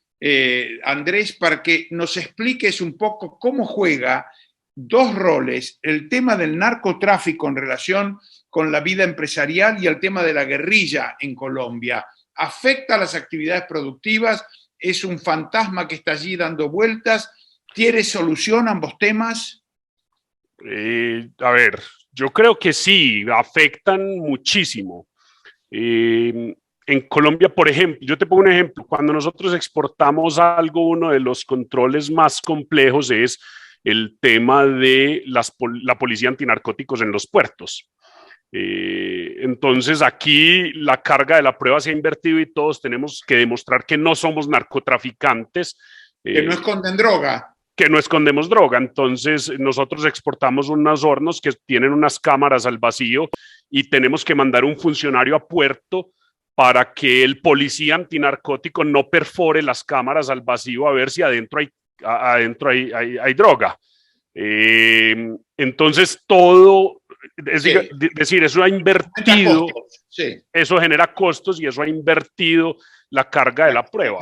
Andrés, para que nos expliques un poco cómo juega dos roles, el tema del narcotráfico en relación con la vida empresarial y el tema de la guerrilla en Colombia. ¿Afecta a las actividades productivas? ¿Es un fantasma que está allí dando vueltas? ¿Tiene solución ambos temas? A ver, yo creo que sí, afectan muchísimo. En Colombia, por ejemplo, yo te pongo un ejemplo, cuando nosotros exportamos algo, uno de los controles más complejos es el tema de la policía antinarcóticos en los puertos. Entonces aquí la carga de la prueba se ha invertido y todos tenemos que demostrar que no somos narcotraficantes. Que no esconden droga. Que no escondemos droga. Entonces nosotros exportamos unos hornos que tienen unas cámaras al vacío y tenemos que mandar un funcionario a puerto para que el policía antinarcótico no perfore las cámaras al vacío a ver si adentro hay droga. Entonces todo, es decir, eso ha invertido, eso genera costos y eso ha invertido la carga de la prueba.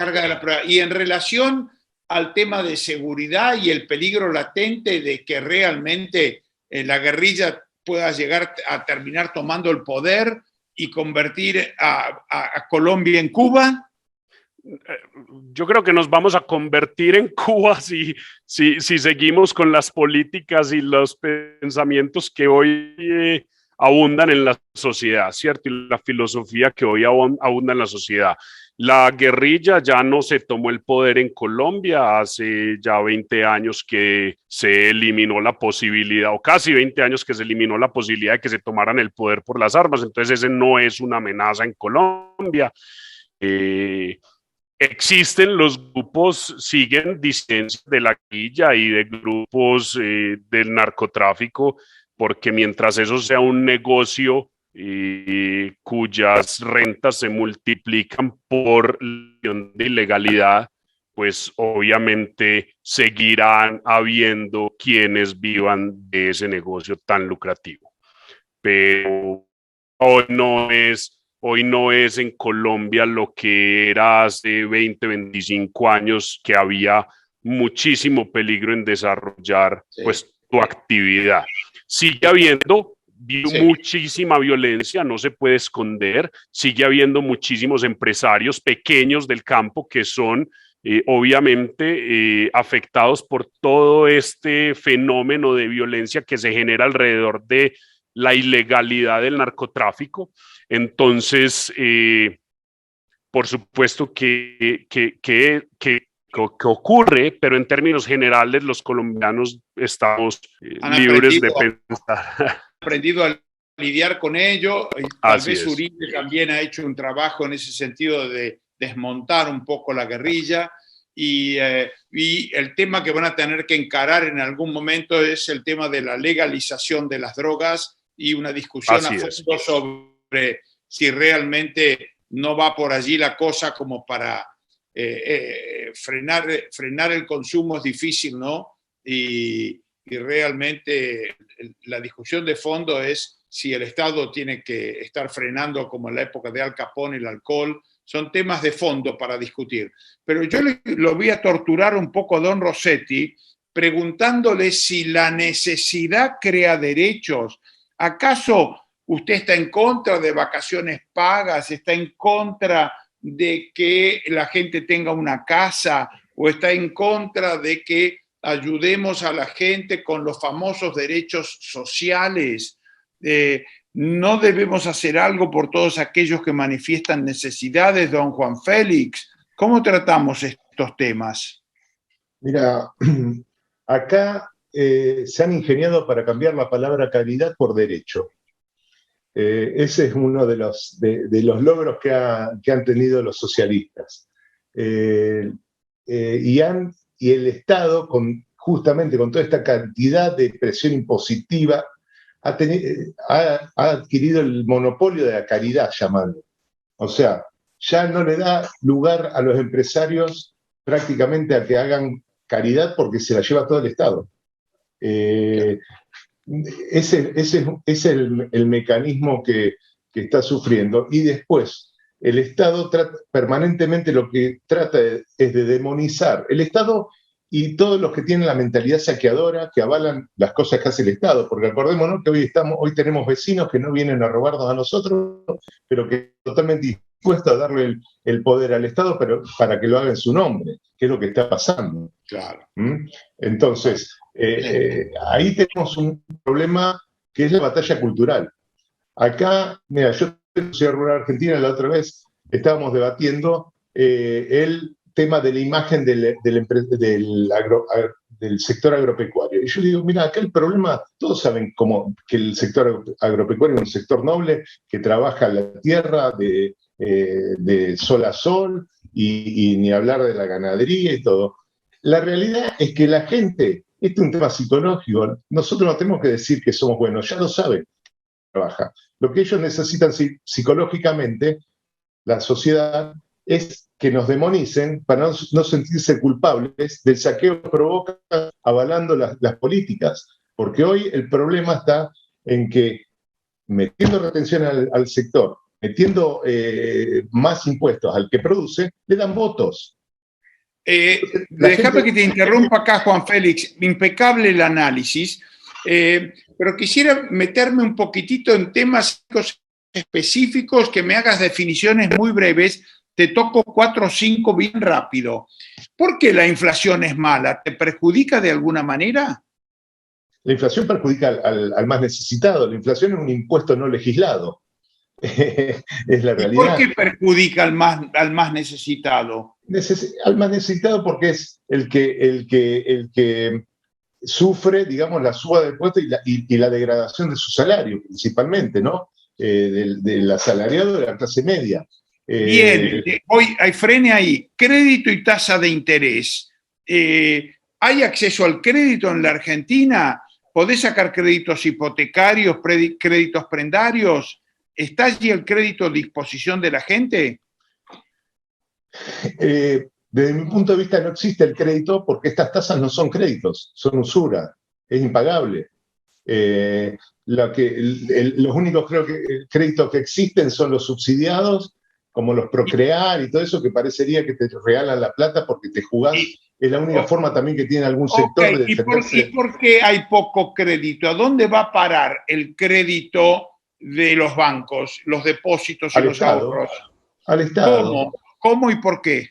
Y en relación al tema de seguridad y el peligro latente de que realmente la guerrilla pueda llegar a terminar tomando el poder y convertir a Colombia en Cuba. Yo creo que nos vamos a convertir en Cuba si seguimos con las políticas y los pensamientos que hoy abundan en la sociedad, ¿cierto? Y la filosofía que hoy abunda en la sociedad. La guerrilla ya no se tomó el poder en Colombia, hace ya 20 años que se eliminó la posibilidad, o casi 20 años que se eliminó la posibilidad de que se tomaran el poder por las armas, entonces ese no es una amenaza en Colombia. Existen los grupos, siguen disidencias de la guerrilla y de grupos del narcotráfico, porque mientras eso sea un negocio cuyas rentas se multiplican por de ilegalidad, pues obviamente seguirán habiendo quienes vivan de ese negocio tan lucrativo. Pero hoy no es en Colombia lo que era hace 20, 25 años, que había muchísimo peligro en desarrollar pues tu actividad. Sigue habiendo muchísima violencia, no se puede esconder, sigue habiendo muchísimos empresarios pequeños del campo que son obviamente afectados por todo este fenómeno de violencia que se genera alrededor de la ilegalidad del narcotráfico. Entonces, por supuesto que ocurre, pero en términos generales los colombianos estamos libres de pensar. Aprendido a lidiar con ello. Tal vez Uribe también ha hecho un trabajo en ese sentido de desmontar un poco la guerrilla, y el tema que van a tener que encarar en algún momento es el tema de la legalización de las drogas y una discusión a fondo sobre si realmente no va por allí la cosa como para frenar el consumo. Es difícil, ¿no? Y realmente la discusión de fondo es si el Estado tiene que estar frenando, como en la época de Al Capone, el alcohol. Son temas de fondo para discutir. Pero yo lo voy a torturar un poco a don Rossetti, preguntándole si la necesidad crea derechos. ¿Acaso usted está en contra de vacaciones pagas? ¿Está en contra de que la gente tenga una casa? ¿O está en contra de que ayudemos a la gente con los famosos derechos sociales? ¿No debemos hacer algo por todos aquellos que manifiestan necesidades, don Juan Félix? ¿Cómo tratamos estos temas? Mira, acá se han ingeniado para cambiar la palabra caridad por derecho. Ese es uno de los logros que han tenido los socialistas. Y el Estado, justamente con toda esta cantidad de presión impositiva, ha adquirido el monopolio de la caridad, llamando. O sea, ya no le da lugar a los empresarios prácticamente a que hagan caridad porque se la lleva todo el Estado. Ese es el mecanismo que está sufriendo. Y después, el Estado permanentemente lo que trata es de demonizar. El Estado y todos los que tienen la mentalidad saqueadora, que avalan las cosas que hace el Estado, porque acordémonos que hoy tenemos vecinos que no vienen a robarnos a nosotros, pero que están totalmente dispuestos a darle el poder al Estado para que lo haga en su nombre, que es lo que está pasando. Claro. Entonces, ahí tenemos un problema que es la batalla cultural. Acá, mira, yo en la Ciudad Rural Argentina la otra vez estábamos debatiendo el tema de la imagen del sector agropecuario. Y yo digo, mira, acá el problema, todos saben que el sector agropecuario es un sector noble que trabaja la tierra de sol a sol y ni hablar de la ganadería y todo. La realidad es que la gente, este es un tema psicológico, nosotros no tenemos que decir que somos buenos, ya lo saben, trabaja. Lo que ellos necesitan psicológicamente, la sociedad, es que nos demonicen para no sentirse culpables del saqueo que provoca avalando las políticas. Porque hoy el problema está en que metiendo retención al sector, metiendo más impuestos al que produce, le dan votos. Déjame que te interrumpa acá, Juan Félix. Impecable el análisis, pero quisiera meterme un poquitito en temas específicos, que me hagas definiciones muy breves. Te toco 4 o 5 bien rápido. ¿Por qué la inflación es mala? ¿Te perjudica de alguna manera? La inflación perjudica al más necesitado. La inflación es un impuesto no legislado. Es la realidad. ¿Por qué perjudica al más necesitado? Al más necesitado porque es el que sufre, digamos, la suba de impuestos y la degradación de su salario, principalmente, ¿no? Del asalariado de la clase media. Bien, hoy frene ahí. Crédito y tasa de interés. ¿Hay acceso al crédito en la Argentina? ¿Podés sacar créditos hipotecarios, créditos prendarios? ¿Está allí el crédito a disposición de la gente? Desde mi punto de vista no existe el crédito porque estas tasas no son créditos, son usura, es impagable. Los únicos créditos que existen son los subsidiados, como los Procrear y todo eso, que parecería que te regalan la plata porque te jugás. Es la única forma también que tiene algún sector de defenderse. ¿Y por qué hay poco crédito? ¿A dónde va a parar el crédito de los bancos, los depósitos y los ahorros? Al Estado. ¿Cómo y por qué?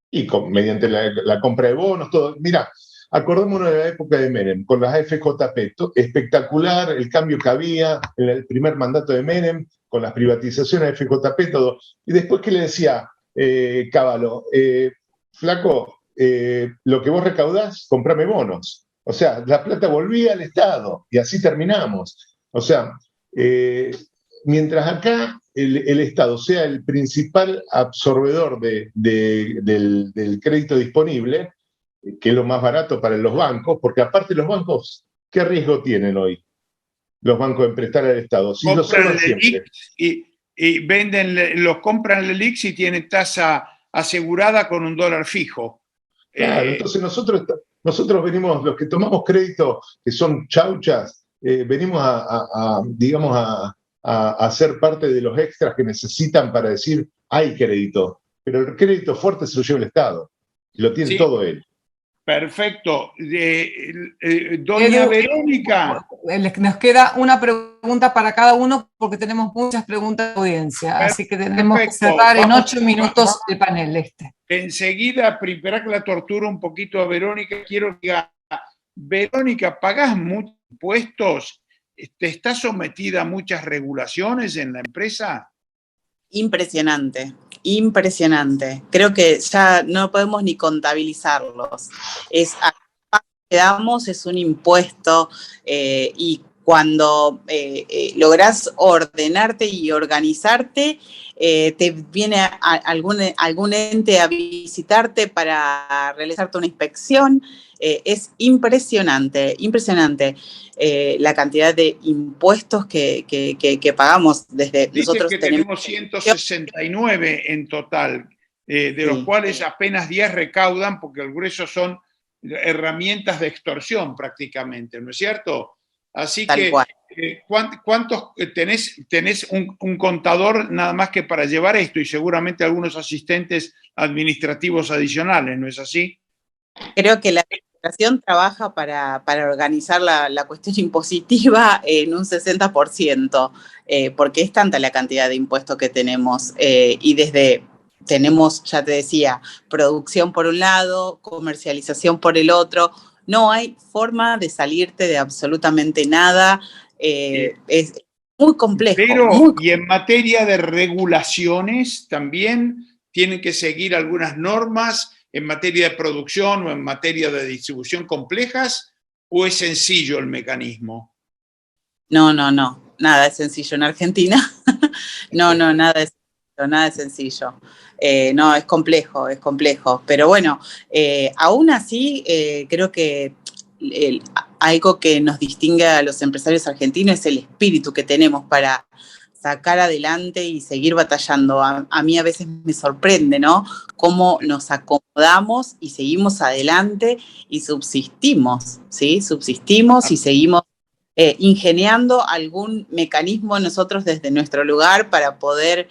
Y mediante la compra de bonos, todo. Mira, acordémonos de la época de Menem, con las AFJP, espectacular el cambio que había en el primer mandato de Menem, con las privatizaciones de AFJP, todo. Y después, ¿qué le decía Cavallo? Flaco, lo que vos recaudás, comprame bonos. O sea, la plata volvía al Estado y así terminamos. O sea, mientras acá el Estado sea el principal absorbedor del crédito disponible, que es lo más barato para los bancos, porque aparte los bancos, ¿qué riesgo tienen hoy? Los bancos en prestar al Estado. Si compran y los compran el LELIX y tienen tasa asegurada con $1 fijo. Claro, entonces nosotros venimos, los que tomamos crédito, que son chauchas, venimos a ser parte de los extras que necesitan para decir hay crédito, pero el crédito fuerte se lo lleva el Estado y lo tiene todo él. Perfecto. Doña Verónica. Nos queda una pregunta para cada uno porque tenemos muchas preguntas de audiencia, así que tenemos que cerrar en 8 minutos el panel Enseguida, primero que la torturo un poquito a Verónica, quiero que diga, Verónica, ¿pagás muchos impuestos? ¿Te estás sometida a muchas regulaciones en la empresa? Impresionante. impresionante. Creo que ya no podemos ni contabilizarlos. Que damos es un impuesto y cuando lográs ordenarte y organizarte, te viene algún ente a visitarte para realizarte una inspección. Es impresionante, impresionante la cantidad de impuestos que pagamos desde Dice nosotros. que tenemos 169 en total, de los cuales apenas 10 recaudan, porque el grueso son herramientas de extorsión prácticamente, ¿no es cierto? Así que, ¿cuántos tenés un contador nada más que para llevar esto y seguramente algunos asistentes administrativos adicionales, ¿no es así? Creo que la administración trabaja para organizar la cuestión impositiva en un 60%, porque es tanta la cantidad de impuestos que tenemos y tenemos, ya te decía, producción por un lado, comercialización por el otro. No hay forma de salirte de absolutamente nada. Es muy complejo. Pero, y en materia de regulaciones, también tienen que seguir algunas normas en materia de producción o en materia de distribución complejas, ¿o es sencillo el mecanismo? No, nada es sencillo en Argentina. Nada es sencillo. No, es complejo, pero bueno, aún así creo que algo que nos distingue a los empresarios argentinos es el espíritu que tenemos para sacar adelante y seguir batallando. A mí a veces me sorprende, ¿no? Cómo nos acomodamos y seguimos adelante y subsistimos, ¿sí? Subsistimos y seguimos ingeniando algún mecanismo nosotros desde nuestro lugar para poder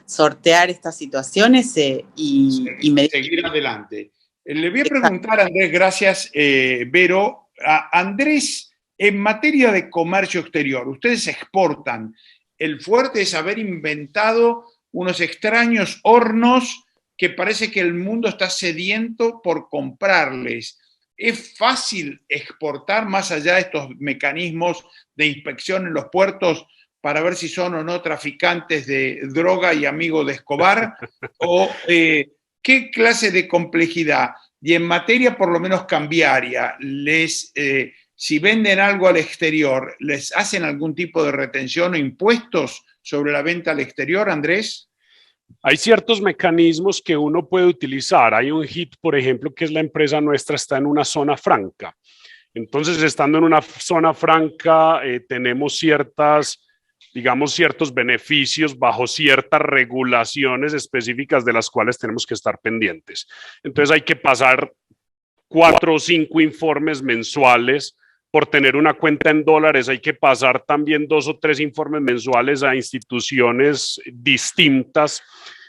sortear estas situaciones y seguir adelante. Le voy a preguntar a Andrés, gracias, Vero. Andrés, en materia de comercio exterior, ustedes exportan. El fuerte es haber inventado unos extraños hornos que parece que el mundo está sediento por comprarles. ¿Es fácil exportar más allá de estos mecanismos de inspección en los puertos para ver si son o no traficantes de droga y amigos de Escobar? ¿O qué clase de complejidad? Y en materia por lo menos cambiaria, si venden algo al exterior, ¿les hacen algún tipo de retención o impuestos sobre la venta al exterior, Andrés? Hay ciertos mecanismos que uno puede utilizar. Hay un HIT, por ejemplo, que es la empresa nuestra, está en una zona franca. Entonces, estando en una zona franca, tenemos ciertos beneficios bajo ciertas regulaciones específicas de las cuales tenemos que estar pendientes. Entonces, hay que pasar 4 o 5 informes mensuales. Por tener una cuenta en dólares, hay que pasar también 2 o 3 informes mensuales a instituciones distintas.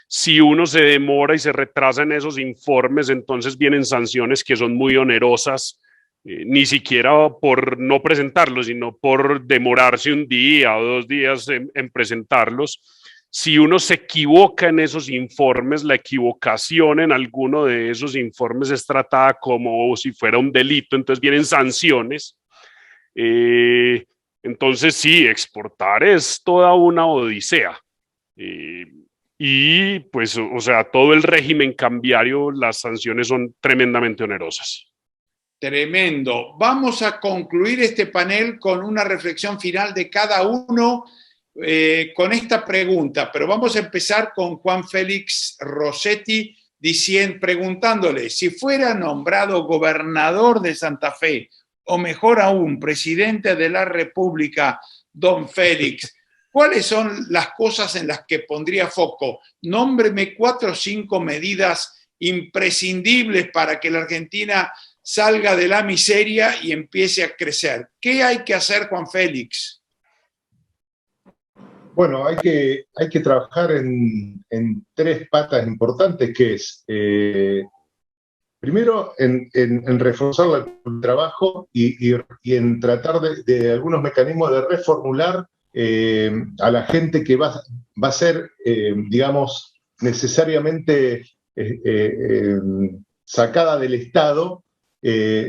Si uno se demora y se retrasa en esos informes, entonces vienen sanciones que son muy onerosas, ni siquiera por no presentarlos, sino por demorarse un día o 2 días en presentarlos. Si uno se equivoca en esos informes, la equivocación en alguno de esos informes es tratada como si fuera un delito, entonces vienen sanciones. Entonces sí, exportar es toda una odisea. Y pues, o sea, todo el régimen cambiario, las sanciones son tremendamente onerosas. Tremendo. Vamos a concluir este panel con una reflexión final de cada uno con esta pregunta, pero vamos a empezar con Juan Félix Rossetti preguntándole, si fuera nombrado gobernador de Santa Fe, o mejor aún, presidente de la República, don Félix, ¿cuáles son las cosas en las que pondría foco? Nómbreme 4 o 5 medidas imprescindibles para que la Argentina salga de la miseria y empiece a crecer. ¿Qué hay que hacer, Juan Félix? Bueno, hay que trabajar en 3 patas importantes, que es, primero, en reforzar el trabajo y en tratar de algunos mecanismos de reformular a la gente que va a ser, digamos, necesariamente sacada del Estado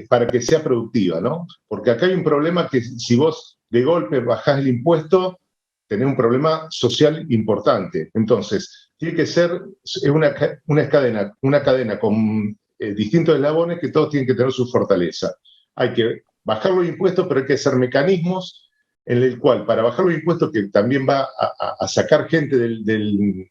para que sea productiva, ¿no? Porque acá hay un problema que si vos de golpe bajás el impuesto, tener un problema social importante. Entonces, tiene que ser una cadena con distintos eslabones que todos tienen que tener su fortaleza. Hay que bajar los impuestos, pero hay que hacer mecanismos en el cual, para bajar los impuestos, que también va a sacar gente de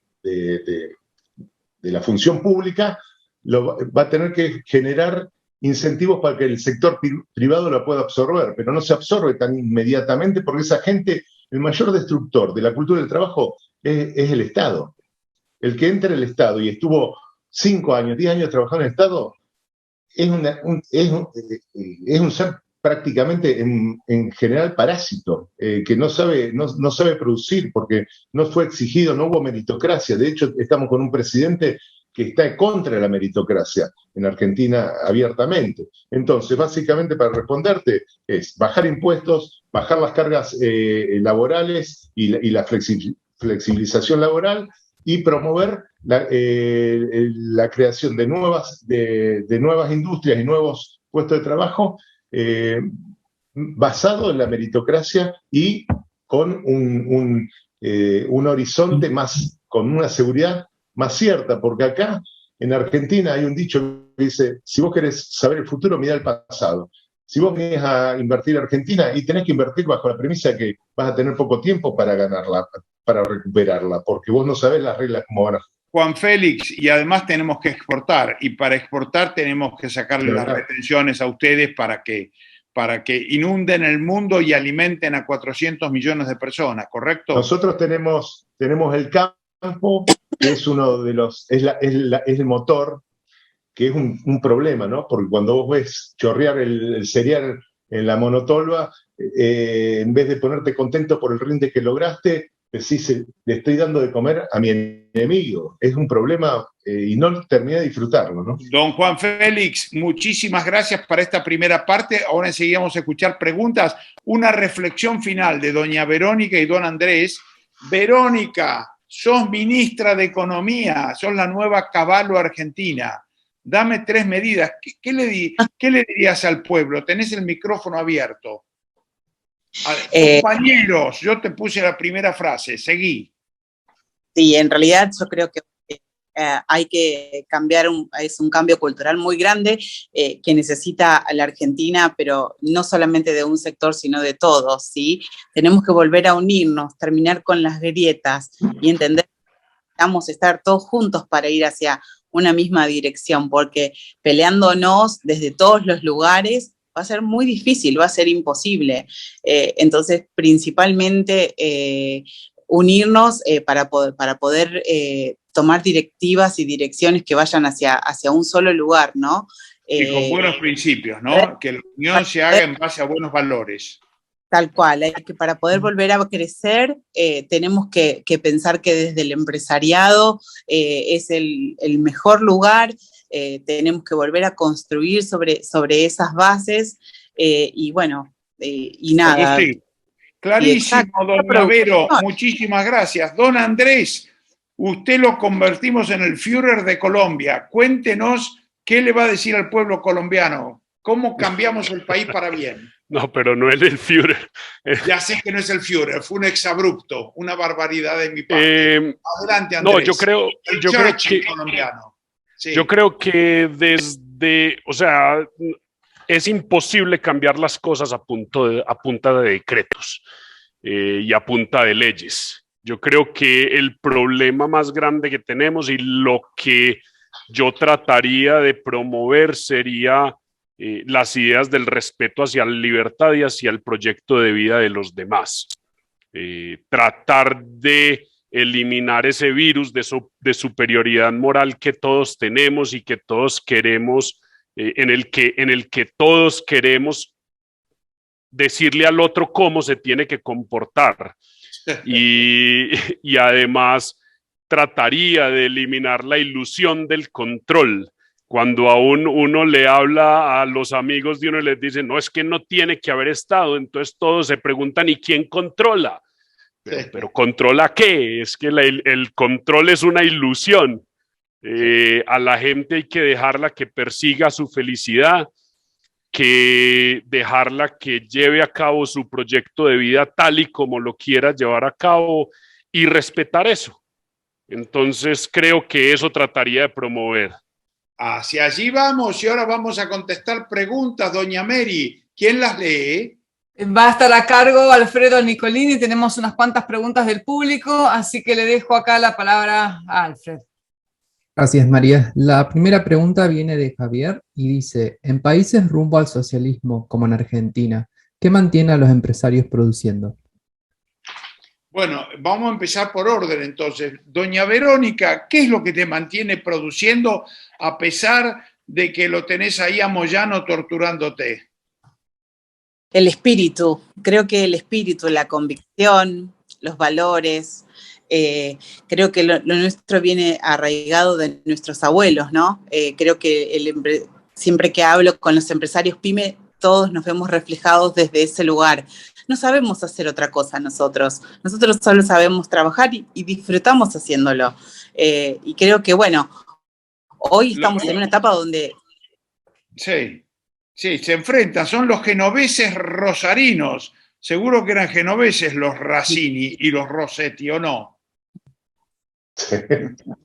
la función pública, va a tener que generar incentivos para que el sector privado la pueda absorber, pero no se absorbe tan inmediatamente porque esa gente, el mayor destructor de la cultura del trabajo es el Estado. El que entra en el Estado y estuvo 5 años, 10 años trabajando en el Estado, es un ser prácticamente en general parásito, que no sabe producir porque no fue exigido, no hubo meritocracia. De hecho, estamos con un presidente que está contra la meritocracia en Argentina abiertamente. Entonces, básicamente, para responderte, es bajar impuestos, bajar las cargas laborales y la flexibilización laboral, y promover la creación de nuevas industrias y nuevos puestos de trabajo basado en la meritocracia y con un horizonte más, con una seguridad más cierta, porque acá en Argentina hay un dicho que dice: si vos querés saber el futuro, mirá el pasado. Si vos venís a invertir en Argentina, y tenés que invertir bajo la premisa de que vas a tener poco tiempo para ganarla, para recuperarla, porque vos no sabés las reglas cómo van a... Juan Félix, y además tenemos que exportar, y para exportar tenemos que sacarle las retenciones a ustedes para que inunden el mundo y alimenten a 400 millones de personas, ¿correcto? Nosotros tenemos el campo, que es uno de los, es el motor, que es un problema, ¿no? Porque cuando vos ves chorrear el cereal en la monotolva, en vez de ponerte contento por el rinde que lograste, decís: le estoy dando de comer a mi enemigo. Es un problema y no terminé de disfrutarlo, ¿no? Don Juan Félix, muchísimas gracias para esta primera parte. Ahora enseguida vamos a escuchar preguntas. Una reflexión final de doña Verónica y don Andrés. Verónica, sos ministra de Economía, sos la nueva Caballo Argentina. Dame 3 medidas. ¿Qué le dirías al pueblo? Tenés el micrófono abierto. Compañeros, yo te puse la primera frase, seguí. Sí, en realidad yo creo que hay que cambiar, es un cambio cultural muy grande que necesita a la Argentina, pero no solamente de un sector, sino de todos, ¿sí? Tenemos que volver a unirnos, terminar con las grietas y entender que necesitamos estar todos juntos para ir hacia una misma dirección, porque peleándonos desde todos los lugares va a ser muy difícil, va a ser imposible. Entonces, principalmente, unirnos para poder tomar directivas y direcciones que vayan hacia un solo lugar, ¿no? Y con buenos principios, ¿no? Que la unión se haga en base a buenos valores. Tal cual, que para poder volver a crecer tenemos que pensar que desde el empresariado es el mejor lugar. Tenemos que volver a construir sobre esas bases y bueno, y nada. Agustín, clarísimo, don Navero, muchísimas gracias. Don Andrés, usted lo convertimos en el Führer de Colombia. Cuéntenos qué le va a decir al pueblo colombiano, cómo cambiamos el país para bien. No, pero no es el Führer. Ya sé que no es el Führer, fue un exabrupto, una barbaridad de mi parte. Adelante, Andrés. No, yo creo que colombiano. Sí. Yo creo que o sea, es imposible cambiar las cosas a punta de decretos y a punta de leyes. Yo creo que el problema más grande que tenemos y lo que yo trataría de promover sería las ideas del respeto hacia la libertad y hacia el proyecto de vida de los demás. Tratar de eliminar ese virus de superioridad moral que todos tenemos y que todos queremos, en el que todos queremos decirle al otro cómo se tiene que comportar. Y además trataría de eliminar la ilusión del control. Cuando a uno le habla a los amigos de uno y les dice, no, es que no tiene que haber estado, entonces todos se preguntan, ¿y quién controla? Pero ¿controla qué? Es que el control es una ilusión. A la gente hay que dejarla que persiga su felicidad que dejarla que lleve a cabo su proyecto de vida tal y como lo quiera llevar a cabo y respetar eso. Entonces creo que eso trataría de promover. Hacia allí vamos y ahora vamos a contestar preguntas, doña Mary. ¿Quién las lee? Va a estar a cargo Alfredo Nicolini, tenemos unas cuantas preguntas del público, así que le dejo acá la palabra a Alfred. Gracias, María. La primera pregunta viene de Javier y dice, en países rumbo al socialismo, como en Argentina, ¿qué mantiene a los empresarios produciendo? Bueno, vamos a empezar por orden entonces. Doña Verónica, ¿qué es lo que te mantiene produciendo a pesar de que lo tenés ahí a Moyano torturándote? El espíritu, creo que el espíritu, la convicción, los valores, creo que lo nuestro viene arraigado de nuestros abuelos, ¿no? Creo que siempre que hablo con los empresarios PYME, todos nos vemos reflejados desde ese lugar. No sabemos hacer otra cosa nosotros solo sabemos trabajar y disfrutamos haciéndolo. Y creo que, bueno, hoy estamos en una etapa donde... Sí, se enfrentan, son los genoveses rosarinos. Seguro que eran genoveses los Razzini y los Rossetti, ¿o no? Sí,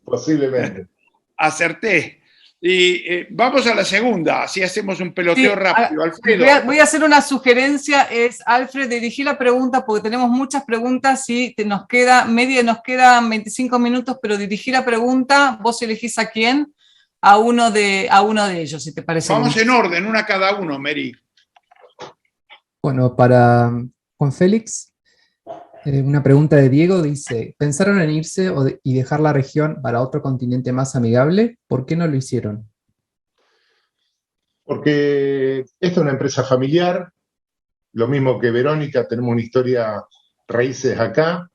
posiblemente. Acerté. Y vamos a la segunda, así hacemos un peloteo rápido. Alfredo. Voy a hacer una sugerencia, Alfred, dirigí la pregunta porque tenemos muchas preguntas y nos quedan 25 minutos, pero dirigí la pregunta, vos elegís a quién. A uno de ellos, si te parece. Vamos en orden, una cada uno, Mary. Bueno, para Juan Félix, una pregunta de Diego dice, ¿pensaron en irse y dejar la región para otro continente más amigable? ¿Por qué no lo hicieron? Porque esta es una empresa familiar, lo mismo que Verónica, tenemos una historia, raíces acá.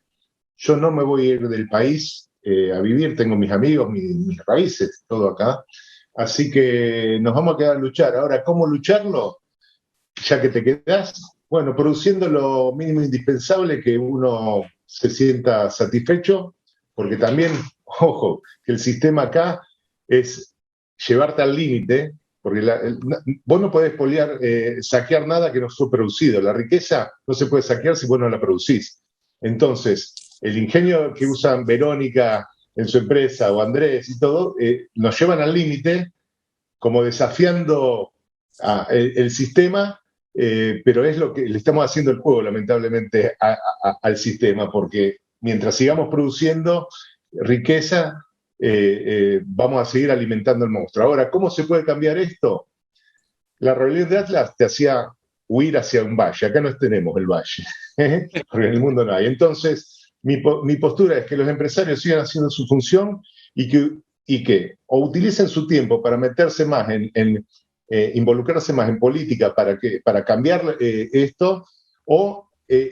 Yo no me voy a ir del país a vivir, tengo mis amigos, mis raíces, todo acá. Así que nos vamos a quedar a luchar. Ahora, ¿cómo lucharlo? Ya que te quedás, bueno, produciendo lo mínimo indispensable que uno se sienta satisfecho, porque también, ojo, que el sistema acá es llevarte al límite, porque vos no podés saquear nada que no fue producido. La riqueza no se puede saquear si vos no la producís. Entonces, el ingenio que usan Verónica en su empresa o Andrés y todo, nos llevan al límite como desafiando el sistema, pero es lo que le estamos haciendo el juego, lamentablemente, al sistema, porque mientras sigamos produciendo riqueza, vamos a seguir alimentando el monstruo. Ahora, ¿cómo se puede cambiar esto? La rebelión de Atlas te hacía huir hacia un valle. Acá no tenemos el valle, porque en el mundo no hay. Entonces, mi postura es que los empresarios sigan haciendo su función y que o utilicen su tiempo para meterse más involucrarse más en política para cambiar esto, o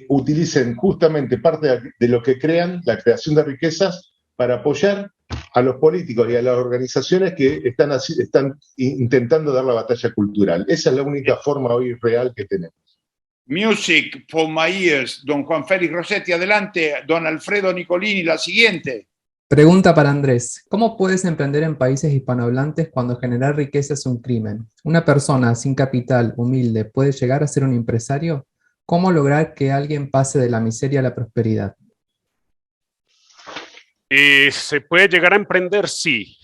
utilicen justamente parte de lo que crean, la creación de riquezas, para apoyar a los políticos y a las organizaciones que están intentando dar la batalla cultural. Esa es la única forma hoy real que tenemos. Music for my ears, don Juan Félix Rossetti, adelante, don Alfredo Nicolini, la siguiente. Pregunta para Andrés, ¿cómo puedes emprender en países hispanohablantes cuando generar riqueza es un crimen? ¿Una persona sin capital, humilde, puede llegar a ser un empresario? ¿Cómo lograr que alguien pase de la miseria a la prosperidad? ¿Se puede llegar a emprender? Sí.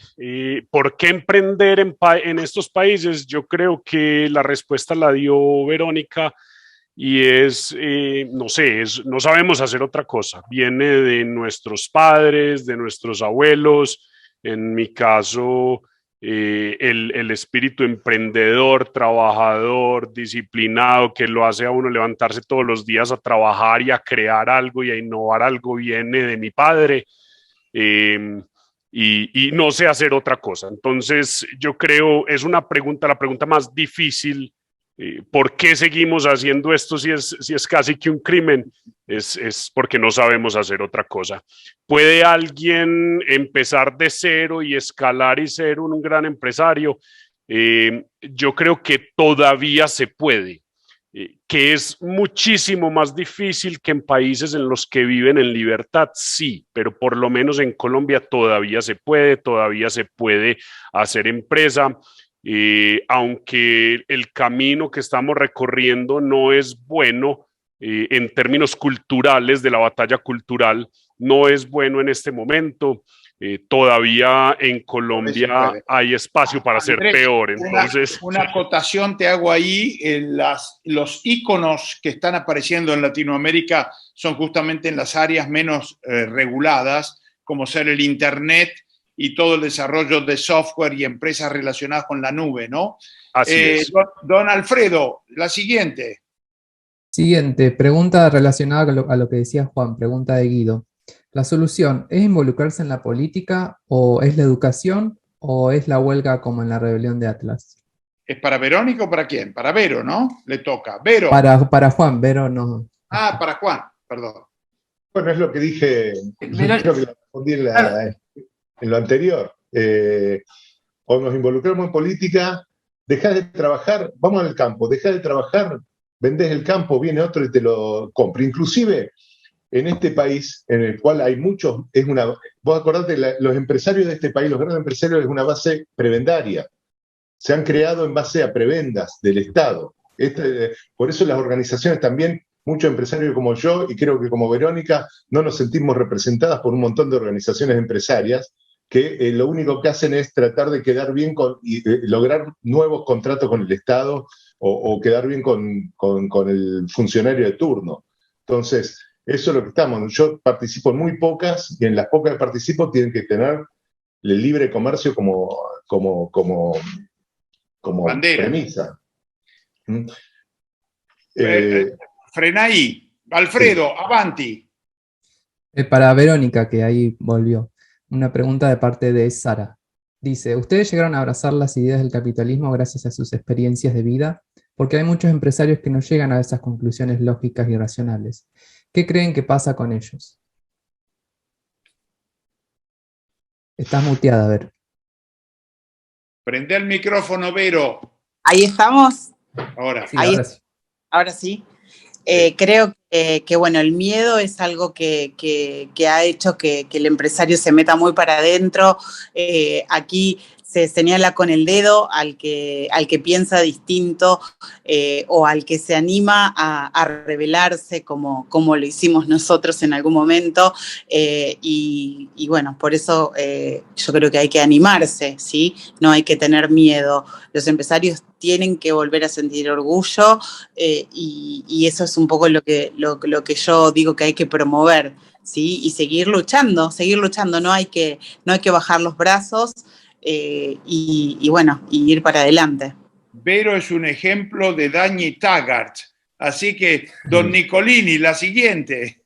¿Por qué emprender en estos países? Yo creo que la respuesta la dio Verónica y no sabemos hacer otra cosa. Viene de nuestros padres, de nuestros abuelos. En mi caso, el espíritu emprendedor, trabajador, disciplinado, que lo hace a uno levantarse todos los días a trabajar y a crear algo y a innovar algo, viene de mi padre. Y no sé hacer otra cosa. Entonces, yo creo, es la pregunta más difícil. ¿Por qué seguimos haciendo esto si es casi que un crimen? Es porque no sabemos hacer otra cosa. ¿Puede alguien empezar de cero y escalar y ser un gran empresario? Yo creo que todavía se puede. Que es muchísimo más difícil que en países en los que viven en libertad, sí, pero por lo menos en Colombia todavía se puede hacer empresa. aunque el camino que estamos recorriendo no es bueno en términos culturales, de la batalla cultural, no es bueno en este momento. Todavía en Colombia hay espacio para ser Andrés, peor. Entonces, una acotación te hago ahí. Los íconos que están apareciendo en Latinoamérica son justamente en las áreas menos reguladas, como ser el Internet y todo el desarrollo de software y empresas relacionadas con la nube, ¿no? Así es. Don Alfredo, la siguiente. Siguiente, pregunta relacionada a lo que decía Juan, pregunta de Guido. ¿La solución es involucrarse en la política o es la educación o es la huelga como en la rebelión de Atlas? ¿Es para Verónica o para quién? Para Vero, ¿no? Le toca. Vero. Para Juan, Vero no. Ah, para Juan, perdón. Bueno, es lo que dije, creo que lo respondí en lo anterior. O nos involucramos en política, dejás de trabajar, vamos al campo, dejás de trabajar, vendés el campo, viene otro y te lo compra. Inclusive, en este país, en el cual hay muchos, vos acordate, los empresarios de este país, los grandes empresarios, es una base prebendaria. Se han creado en base a prebendas del Estado. Por eso las organizaciones también, muchos empresarios como yo, y creo que como Verónica, no nos sentimos representadas por un montón de organizaciones empresarias que lo único que hacen es tratar de quedar bien y lograr nuevos contratos con el Estado o quedar bien con el funcionario de turno. Entonces, eso es lo que estamos. Yo participo en muy pocas, y en las pocas que participo tienen que tener el libre comercio como premisa. Frena ahí. Alfredo, sí. Avanti. Para Verónica, que ahí volvió. Una pregunta de parte de Sara. Dice, ¿ustedes llegaron a abrazar las ideas del capitalismo gracias a sus experiencias de vida? Porque hay muchos empresarios que no llegan a esas conclusiones lógicas y racionales. ¿Qué creen que pasa con ellos? Estás muteada, Ver. Prende el micrófono, Vero. Ahí estamos. Ahora. Sí, ahora sí. Creo que, bueno, el miedo es algo que ha hecho que el empresario se meta muy para adentro. Aquí se señala con el dedo al que piensa distinto o al que se anima a rebelarse como lo hicimos nosotros en algún momento. Y bueno, por eso yo creo que hay que animarse, ¿sí? No hay que tener miedo. Los empresarios tienen que volver a sentir orgullo y eso es un poco lo que yo digo que hay que promover, ¿sí? Y seguir luchando, no hay que bajar los brazos y bueno, y ir para adelante. Vero es un ejemplo de Dagny Taggart, así que, don Nicolini, la siguiente.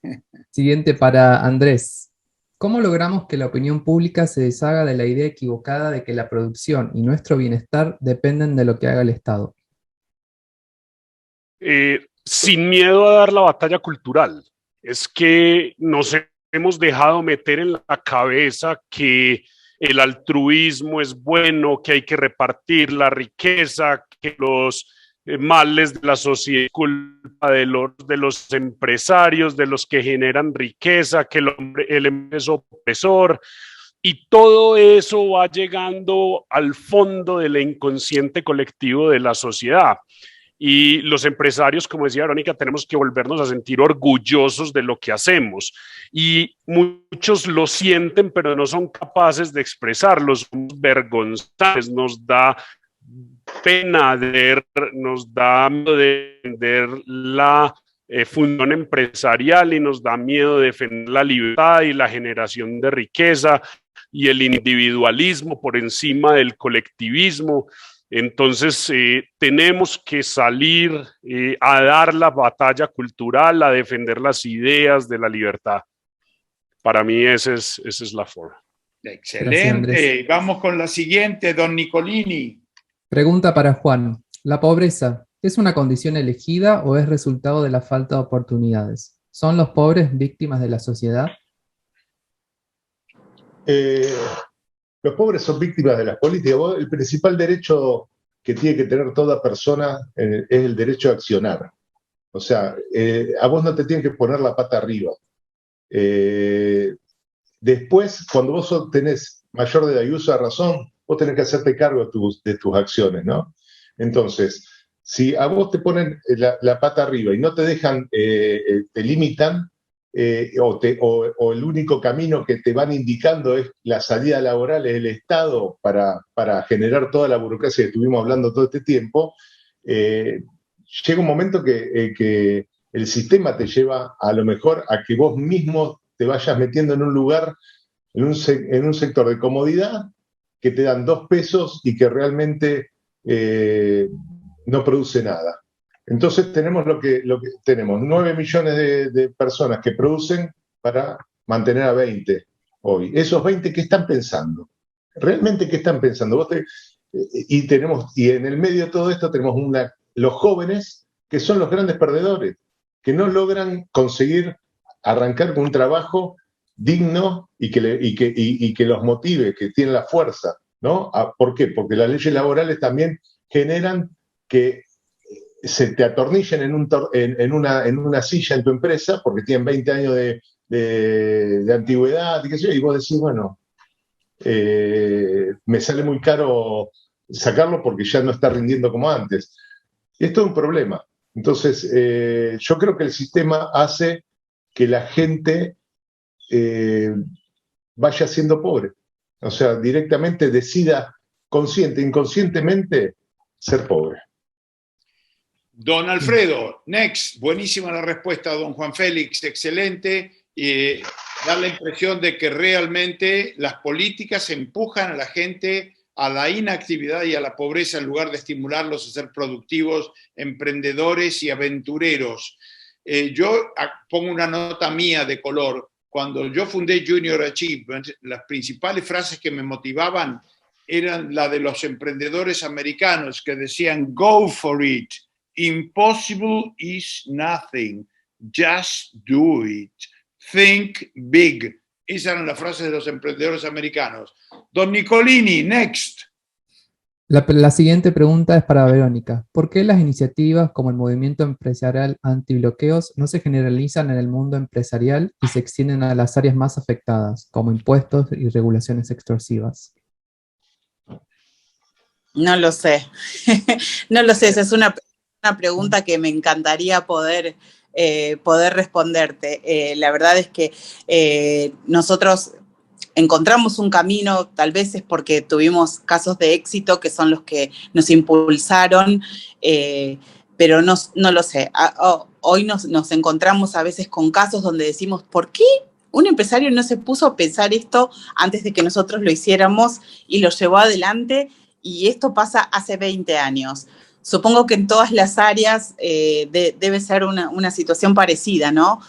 Siguiente para Andrés. ¿Cómo logramos que la opinión pública se deshaga de la idea equivocada de que la producción y nuestro bienestar dependen de lo que haga el Estado? Sin miedo a dar la batalla cultural. Es que nos hemos dejado meter en la cabeza que el altruismo es bueno, que hay que repartir la riqueza, que los males de la sociedad es culpa de los empresarios, de los que generan riqueza, que el hombre es opresor, y todo eso va llegando al fondo del inconsciente colectivo de la sociedad. Y los empresarios, como decía Verónica, tenemos que volvernos a sentir orgullosos de lo que hacemos. Y muchos lo sienten, pero no son capaces de expresarlo. Somos vergonzantes, nos da pena, nos da miedo de defender la función empresarial y nos da miedo de defender la libertad y la generación de riqueza y el individualismo por encima del colectivismo. Entonces, tenemos que salir a dar la batalla cultural, a defender las ideas de la libertad. Para mí esa es la forma. Excelente. Vamos con la siguiente, don Nicolini. Pregunta para Juan. ¿La pobreza es una condición elegida o es resultado de la falta de oportunidades? ¿Son los pobres víctimas de la sociedad? Los pobres son víctimas de las políticas. El principal derecho que tiene que tener toda persona es el derecho a accionar. O sea, a vos no te tienen que poner la pata arriba. Después, cuando vos tenés mayor de edad y uso de razón, vos tenés que hacerte cargo de tus acciones, ¿no? Entonces, si a vos te ponen la pata arriba y no te dejan, te limitan, o el único camino que te van indicando es la salida laboral, es el Estado para generar toda la burocracia que estuvimos hablando todo este tiempo, llega un momento que el sistema te lleva a lo mejor a que vos mismo te vayas metiendo en un lugar, en un sector de comodidad, que te dan 2 pesos y que realmente no produce nada. Entonces tenemos lo que tenemos, 9 millones de personas que producen para mantener a 20 hoy. Esos 20, ¿qué están pensando? ¿Realmente qué están pensando? Y en el medio de todo esto tenemos los jóvenes, que son los grandes perdedores, que no logran conseguir arrancar con un trabajo digno y que los motive, que tienen la fuerza, ¿no? ¿Por qué? Porque las leyes laborales también generan que se te atornillen en una silla en tu empresa porque tienen 20 años de antigüedad, y vos decís, bueno, me sale muy caro sacarlo porque ya no está rindiendo como antes. Esto es un problema. Entonces, yo creo que el sistema hace que la gente vaya siendo pobre. O sea, directamente decida inconscientemente ser pobre. Don Alfredo, next. Buenísima la respuesta, don Juan Félix, excelente. Da la impresión de que realmente las políticas empujan a la gente a la inactividad y a la pobreza en lugar de estimularlos a ser productivos, emprendedores y aventureros. Yo pongo una nota mía de color. Cuando yo fundé Junior Achievement, las principales frases que me motivaban eran la de los emprendedores americanos que decían, go for it. Impossible is nothing. Just do it. Think big. Esas eran las frases de los emprendedores americanos. Don Nicolini, next. La siguiente pregunta es para Verónica. ¿Por qué las iniciativas como el movimiento empresarial antibloqueos no se generalizan en el mundo empresarial y se extienden a las áreas más afectadas, como impuestos y regulaciones extorsivas? No lo sé. No lo sé. Esa es una pregunta que me encantaría poder responderte. La verdad es que nosotros encontramos un camino, tal vez es porque tuvimos casos de éxito que son los que nos impulsaron, pero no lo sé. Hoy nos encontramos a veces con casos donde decimos, ¿por qué un empresario no se puso a pensar esto antes de que nosotros lo hiciéramos y lo llevó adelante? Y esto pasa hace 20 años. Supongo que en todas las áreas debe ser una situación parecida, ¿no?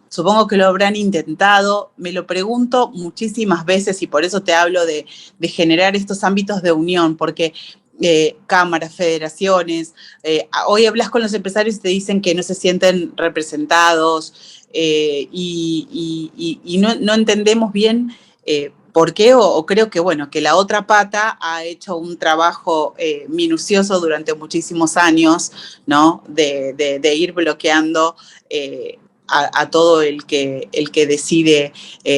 Supongo que lo habrán intentado, me lo pregunto muchísimas veces y por eso te hablo de generar estos ámbitos de unión, porque cámaras, federaciones, hoy hablas con los empresarios y te dicen que no se sienten representados y no entendemos bien por qué, o creo que, bueno, que la otra pata ha hecho un trabajo minucioso durante muchísimos años, ¿no? De ir bloqueando a todo el que decide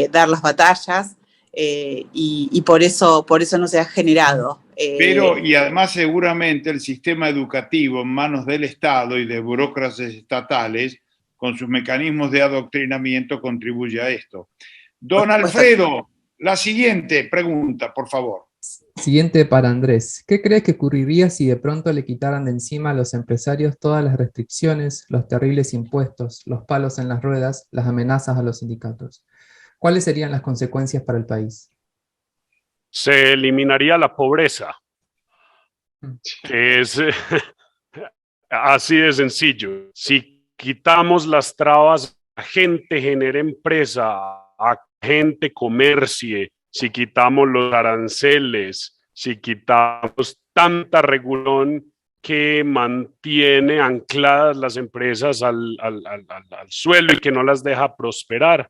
dar las batallas y por eso no se ha generado. Pero, y además seguramente el sistema educativo en manos del Estado y de burócratas estatales, con sus mecanismos de adoctrinamiento, contribuye a esto. Don Alfredo, la siguiente pregunta, por favor. Siguiente para Andrés. ¿Qué crees que ocurriría si de pronto le quitaran de encima a los empresarios todas las restricciones, los terribles impuestos, los palos en las ruedas, las amenazas a los sindicatos? ¿Cuáles serían las consecuencias para el país? Se eliminaría la pobreza, que es así de sencillo. Si quitamos las trabas, a gente genere empresa, a gente comercie, si quitamos los aranceles, si quitamos tanta regulación que mantiene ancladas las empresas al suelo y que no las deja prosperar,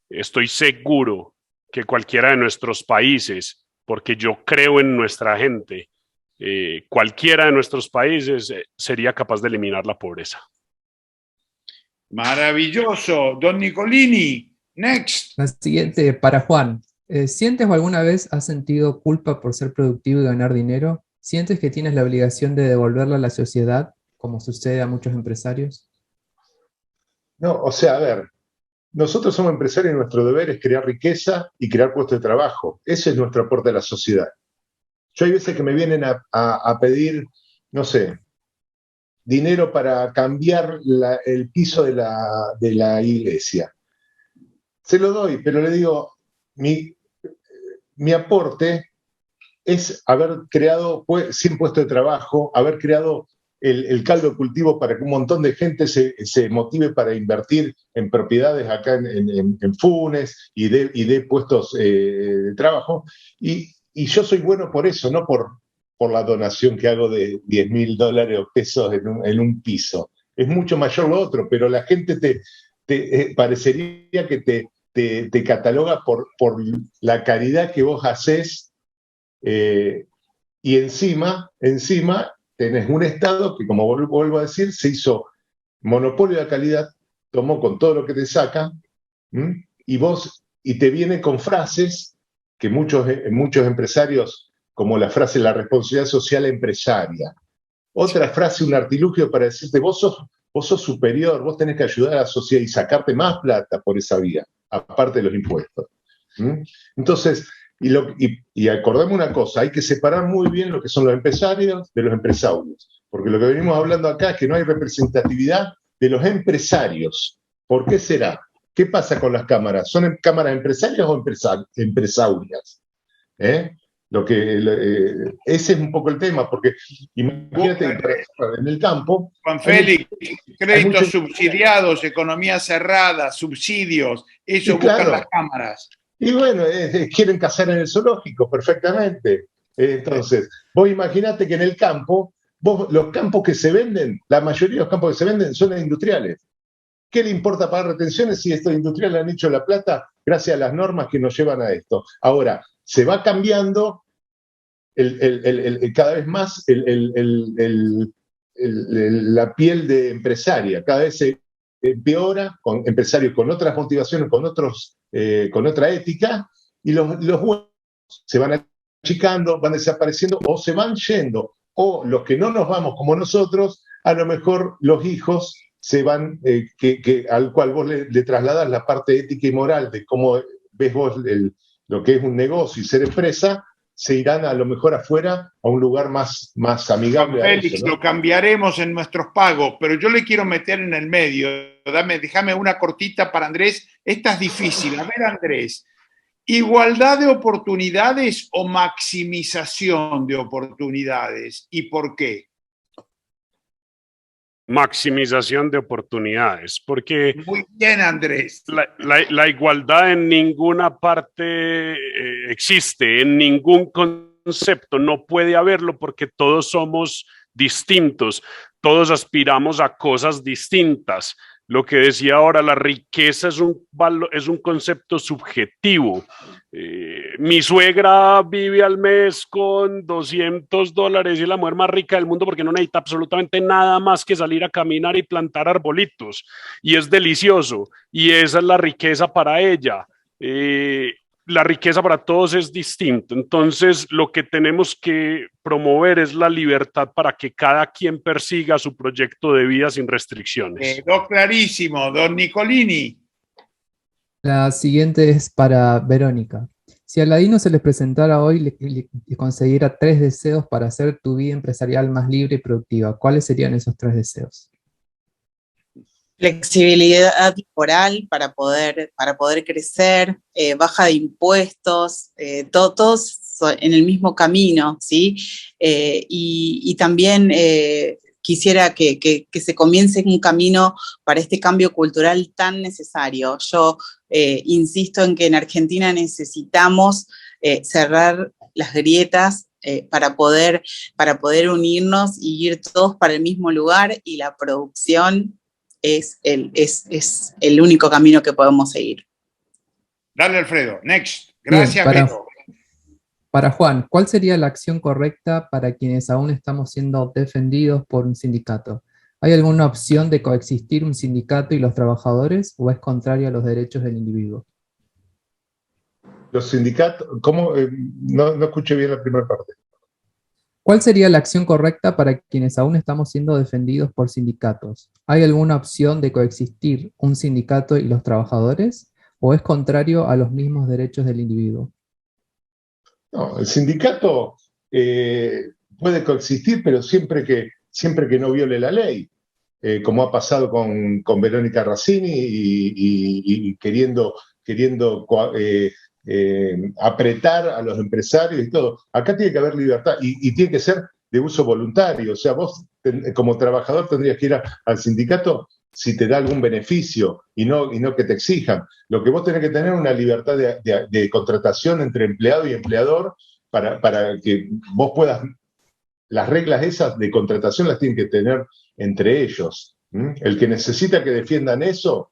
estoy seguro que cualquiera de nuestros países, porque yo creo en nuestra gente, cualquiera de nuestros países sería capaz de eliminar la pobreza. Maravilloso. Don Nicolini, next. La siguiente para Juan. ¿Sientes o alguna vez has sentido culpa por ser productivo y ganar dinero? ¿Sientes que tienes la obligación de devolverla a la sociedad, como sucede a muchos empresarios? No, o sea, a ver, nosotros somos empresarios y nuestro deber es crear riqueza y crear puestos de trabajo. Ese es nuestro aporte a la sociedad. Yo hay veces que me vienen a pedir, no sé, dinero para cambiar el piso de la iglesia. Se lo doy, pero le digo, mi aporte es haber creado 100 puestos de trabajo, haber creado el caldo de cultivo para que un montón de gente se motive para invertir en propiedades acá en Funes y de puestos de trabajo. Y yo soy bueno por eso, no por la donación que hago de $10.000 o pesos en un piso. Es mucho mayor lo otro, pero la gente parecería que te cataloga por la caridad que vos haces, y encima tenés un Estado que, como vuelvo a decir, se hizo monopolio de la calidad, tomó con todo lo que te saca, y te viene con frases que muchos empresarios, como la frase la responsabilidad social empresaria. Otra frase, un artilugio para decirte, vos sos superior, vos tenés que ayudar a la sociedad y sacarte más plata por esa vía, aparte de los impuestos. Entonces, y acordame una cosa, hay que separar muy bien lo que son los empresarios de los empresarios, porque lo que venimos hablando acá es que no hay representatividad de los empresarios. ¿Por qué será? ¿Qué pasa con las cámaras? ¿Son cámaras empresarias o empresarias? Ese es un poco el tema, porque imagínate en el campo. Juan Félix, créditos subsidiados, economía cerrada, subsidios, eso buscan las cámaras. Y bueno, quieren cazar en el zoológico perfectamente. Entonces, vos imaginate que en el campo, los campos que se venden, la mayoría de los campos que se venden son industriales. ¿Qué le importa pagar retenciones si estos industriales han hecho la plata gracias a las normas que nos llevan a esto? Ahora, se va cambiando cada vez más la piel de empresaria, cada vez se empeora, con empresarios con otras motivaciones, con otra ética, y los buenos se van achicando, van desapareciendo o se van yendo, o los que no nos vamos como nosotros, a lo mejor los hijos se van, al cual vos le trasladás la parte ética y moral de cómo ves vos lo que es un negocio y ser empresa, se irán a lo mejor afuera a un lugar más amigable. Juan Félix, ¿no? Lo cambiaremos en nuestros pagos, pero yo le quiero meter en el medio. Déjame una cortita para Andrés. Esta es difícil. A ver, Andrés, ¿igualdad de oportunidades o maximización de oportunidades? ¿Y por qué? Maximización de oportunidades, porque muy bien, Andrés, la igualdad en ninguna parte existe, en ningún concepto, no puede haberlo porque todos somos distintos, todos aspiramos a cosas distintas. Lo que decía ahora, la riqueza es un concepto subjetivo. Mi suegra vive al mes con $200 y es la mujer más rica del mundo porque no necesita absolutamente nada más que salir a caminar y plantar arbolitos. Y es delicioso. Y esa es la riqueza para ella. La riqueza para todos es distinta. Entonces, lo que tenemos que promover es la libertad para que cada quien persiga su proyecto de vida sin restricciones. Quedó clarísimo, don Nicolini. La siguiente es para Verónica. Si a Aladino se les presentara hoy le concediera 3 deseos para hacer tu vida empresarial más libre y productiva, ¿cuáles serían esos 3 deseos? Flexibilidad laboral para poder crecer, baja de impuestos, todos en el mismo camino, ¿sí? Y también quisiera que se comience un camino para este cambio cultural tan necesario. Yo insisto en que en Argentina necesitamos cerrar las grietas para poder unirnos y ir todos para el mismo lugar, y la producción es el único camino que podemos seguir. Dale, Alfredo. Next. Gracias, Beto. Para Juan, ¿cuál sería la acción correcta para quienes aún estamos siendo defendidos por un sindicato? ¿Hay alguna opción de coexistir un sindicato y los trabajadores o es contrario a los derechos del individuo? Los sindicatos, ¿cómo? No escuché bien la primera parte. ¿Cuál sería la acción correcta para quienes aún estamos siendo defendidos por sindicatos? ¿Hay alguna opción de coexistir un sindicato y los trabajadores? ¿O es contrario a los mismos derechos del individuo? No, el sindicato puede coexistir, pero siempre que no viole la ley, como ha pasado con Verónica Racini y queriendo apretar a los empresarios y todo. Acá tiene que haber libertad y tiene que ser de uso voluntario. O sea, vos como trabajador tendrías que ir al sindicato si te da algún beneficio y no que te exijan. Lo que vos tenés que tener es una libertad de contratación entre empleado y empleador para que vos puedas. Las reglas esas de contratación las tienen que tener entre ellos. El que necesita que defiendan eso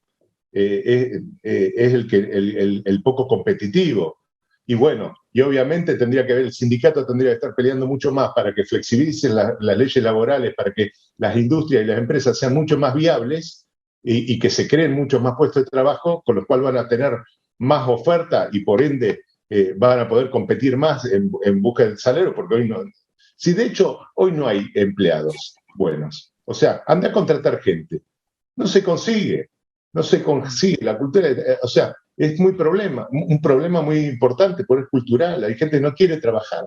es el poco competitivo. Y bueno, y obviamente el sindicato tendría que estar peleando mucho más para que flexibilicen las leyes laborales, para que las industrias y las empresas sean mucho más viables y que se creen muchos más puestos de trabajo, con los cuales van a tener más oferta y por ende van a poder competir más en busca del salario, porque hoy no. Si de hecho hoy no hay empleados buenos, o sea, anda a contratar gente, no se consigue. La cultura, o sea, es un problema muy importante, porque es cultural, hay gente que no quiere trabajar.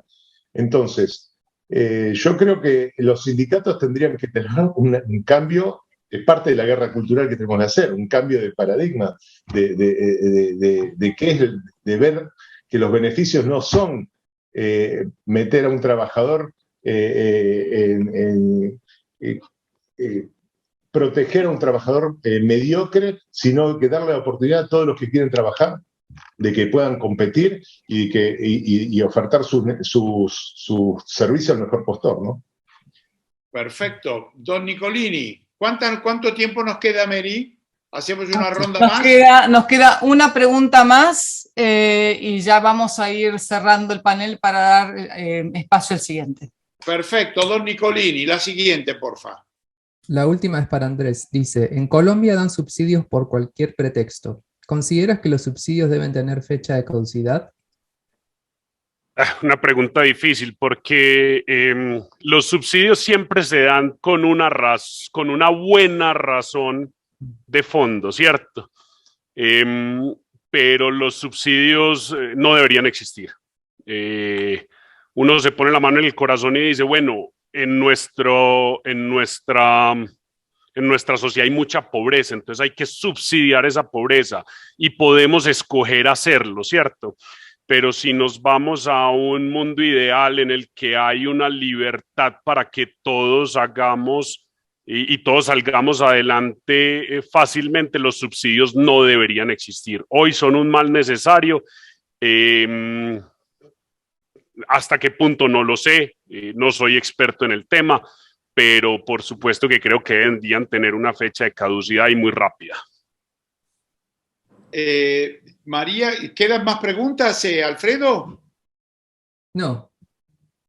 Entonces, yo creo que los sindicatos tendrían que tener un cambio, es parte de la guerra cultural que tenemos que hacer, un cambio de paradigma, de qué es, de ver que los beneficios no son meter a un trabajador proteger a un trabajador mediocre, sino que darle la oportunidad a todos los que quieren trabajar de que puedan competir y ofertar sus servicios al mejor postor, ¿no? Perfecto. Don Nicolini, ¿cuánto tiempo nos queda, Mary? ¿Hacemos una ronda más? Nos queda una pregunta más y ya vamos a ir cerrando el panel para dar espacio al siguiente. Perfecto. Don Nicolini, la siguiente, porfa. La última es para Andrés. Dice, en Colombia dan subsidios por cualquier pretexto. ¿Consideras que los subsidios deben tener fecha de caducidad? Una pregunta difícil porque los subsidios siempre se dan con una buena razón de fondo, ¿cierto? Pero los subsidios no deberían existir. Uno se pone la mano en el corazón y dice, bueno, en nuestra sociedad hay mucha pobreza, entonces hay que subsidiar esa pobreza y podemos escoger hacerlo, ¿cierto? Pero si nos vamos a un mundo ideal en el que hay una libertad para que todos hagamos y todos salgamos adelante fácilmente, los subsidios no deberían existir. Hoy son un mal necesario. ¿Hasta qué punto? No lo sé, no soy experto en el tema, pero por supuesto que creo que deberían tener una fecha de caducidad y muy rápida. María, ¿quedan más preguntas, Alfredo? No.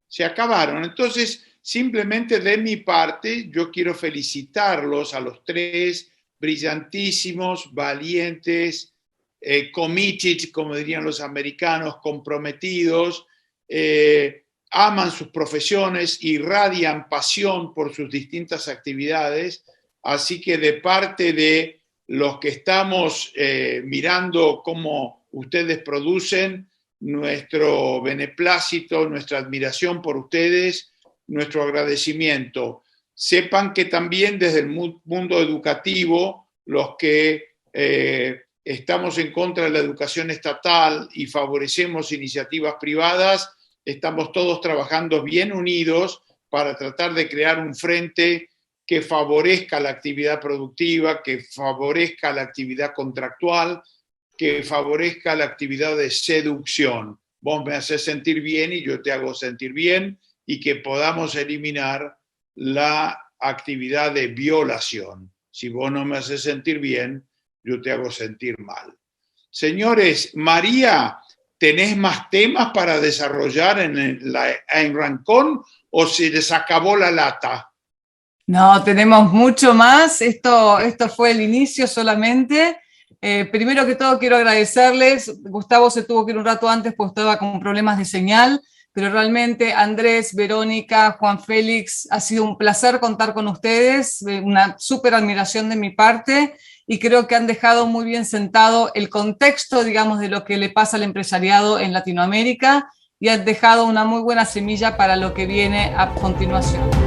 Se acabaron. Entonces, simplemente de mi parte, yo quiero felicitarlos a los tres, brillantísimos, valientes, committed, como dirían los americanos, comprometidos, aman sus profesiones, irradian pasión por sus distintas actividades, así que de parte de los que estamos mirando cómo ustedes producen, nuestro beneplácito, nuestra admiración por ustedes, nuestro agradecimiento. Sepan que también desde el mundo educativo, los que estamos en contra de la educación estatal y favorecemos iniciativas privadas, estamos todos trabajando bien unidos para tratar de crear un frente que favorezca la actividad productiva, que favorezca la actividad contractual, que favorezca la actividad de seducción. Vos me haces sentir bien y yo te hago sentir bien, y que podamos eliminar la actividad de violación. Si vos no me haces sentir bien, yo te hago sentir mal. Señores, María, ¿tenés más temas para desarrollar en Rancón o se les acabó la lata? No, tenemos mucho más. Esto fue el inicio solamente. Primero que todo quiero agradecerles. Gustavo se tuvo que ir un rato antes porque estaba con problemas de señal, pero realmente Andrés, Verónica, Juan Félix, ha sido un placer contar con ustedes, una súper admiración de mi parte, y creo que han dejado muy bien sentado el contexto, digamos, de lo que le pasa al empresariado en Latinoamérica, y han dejado una muy buena semilla para lo que viene a continuación.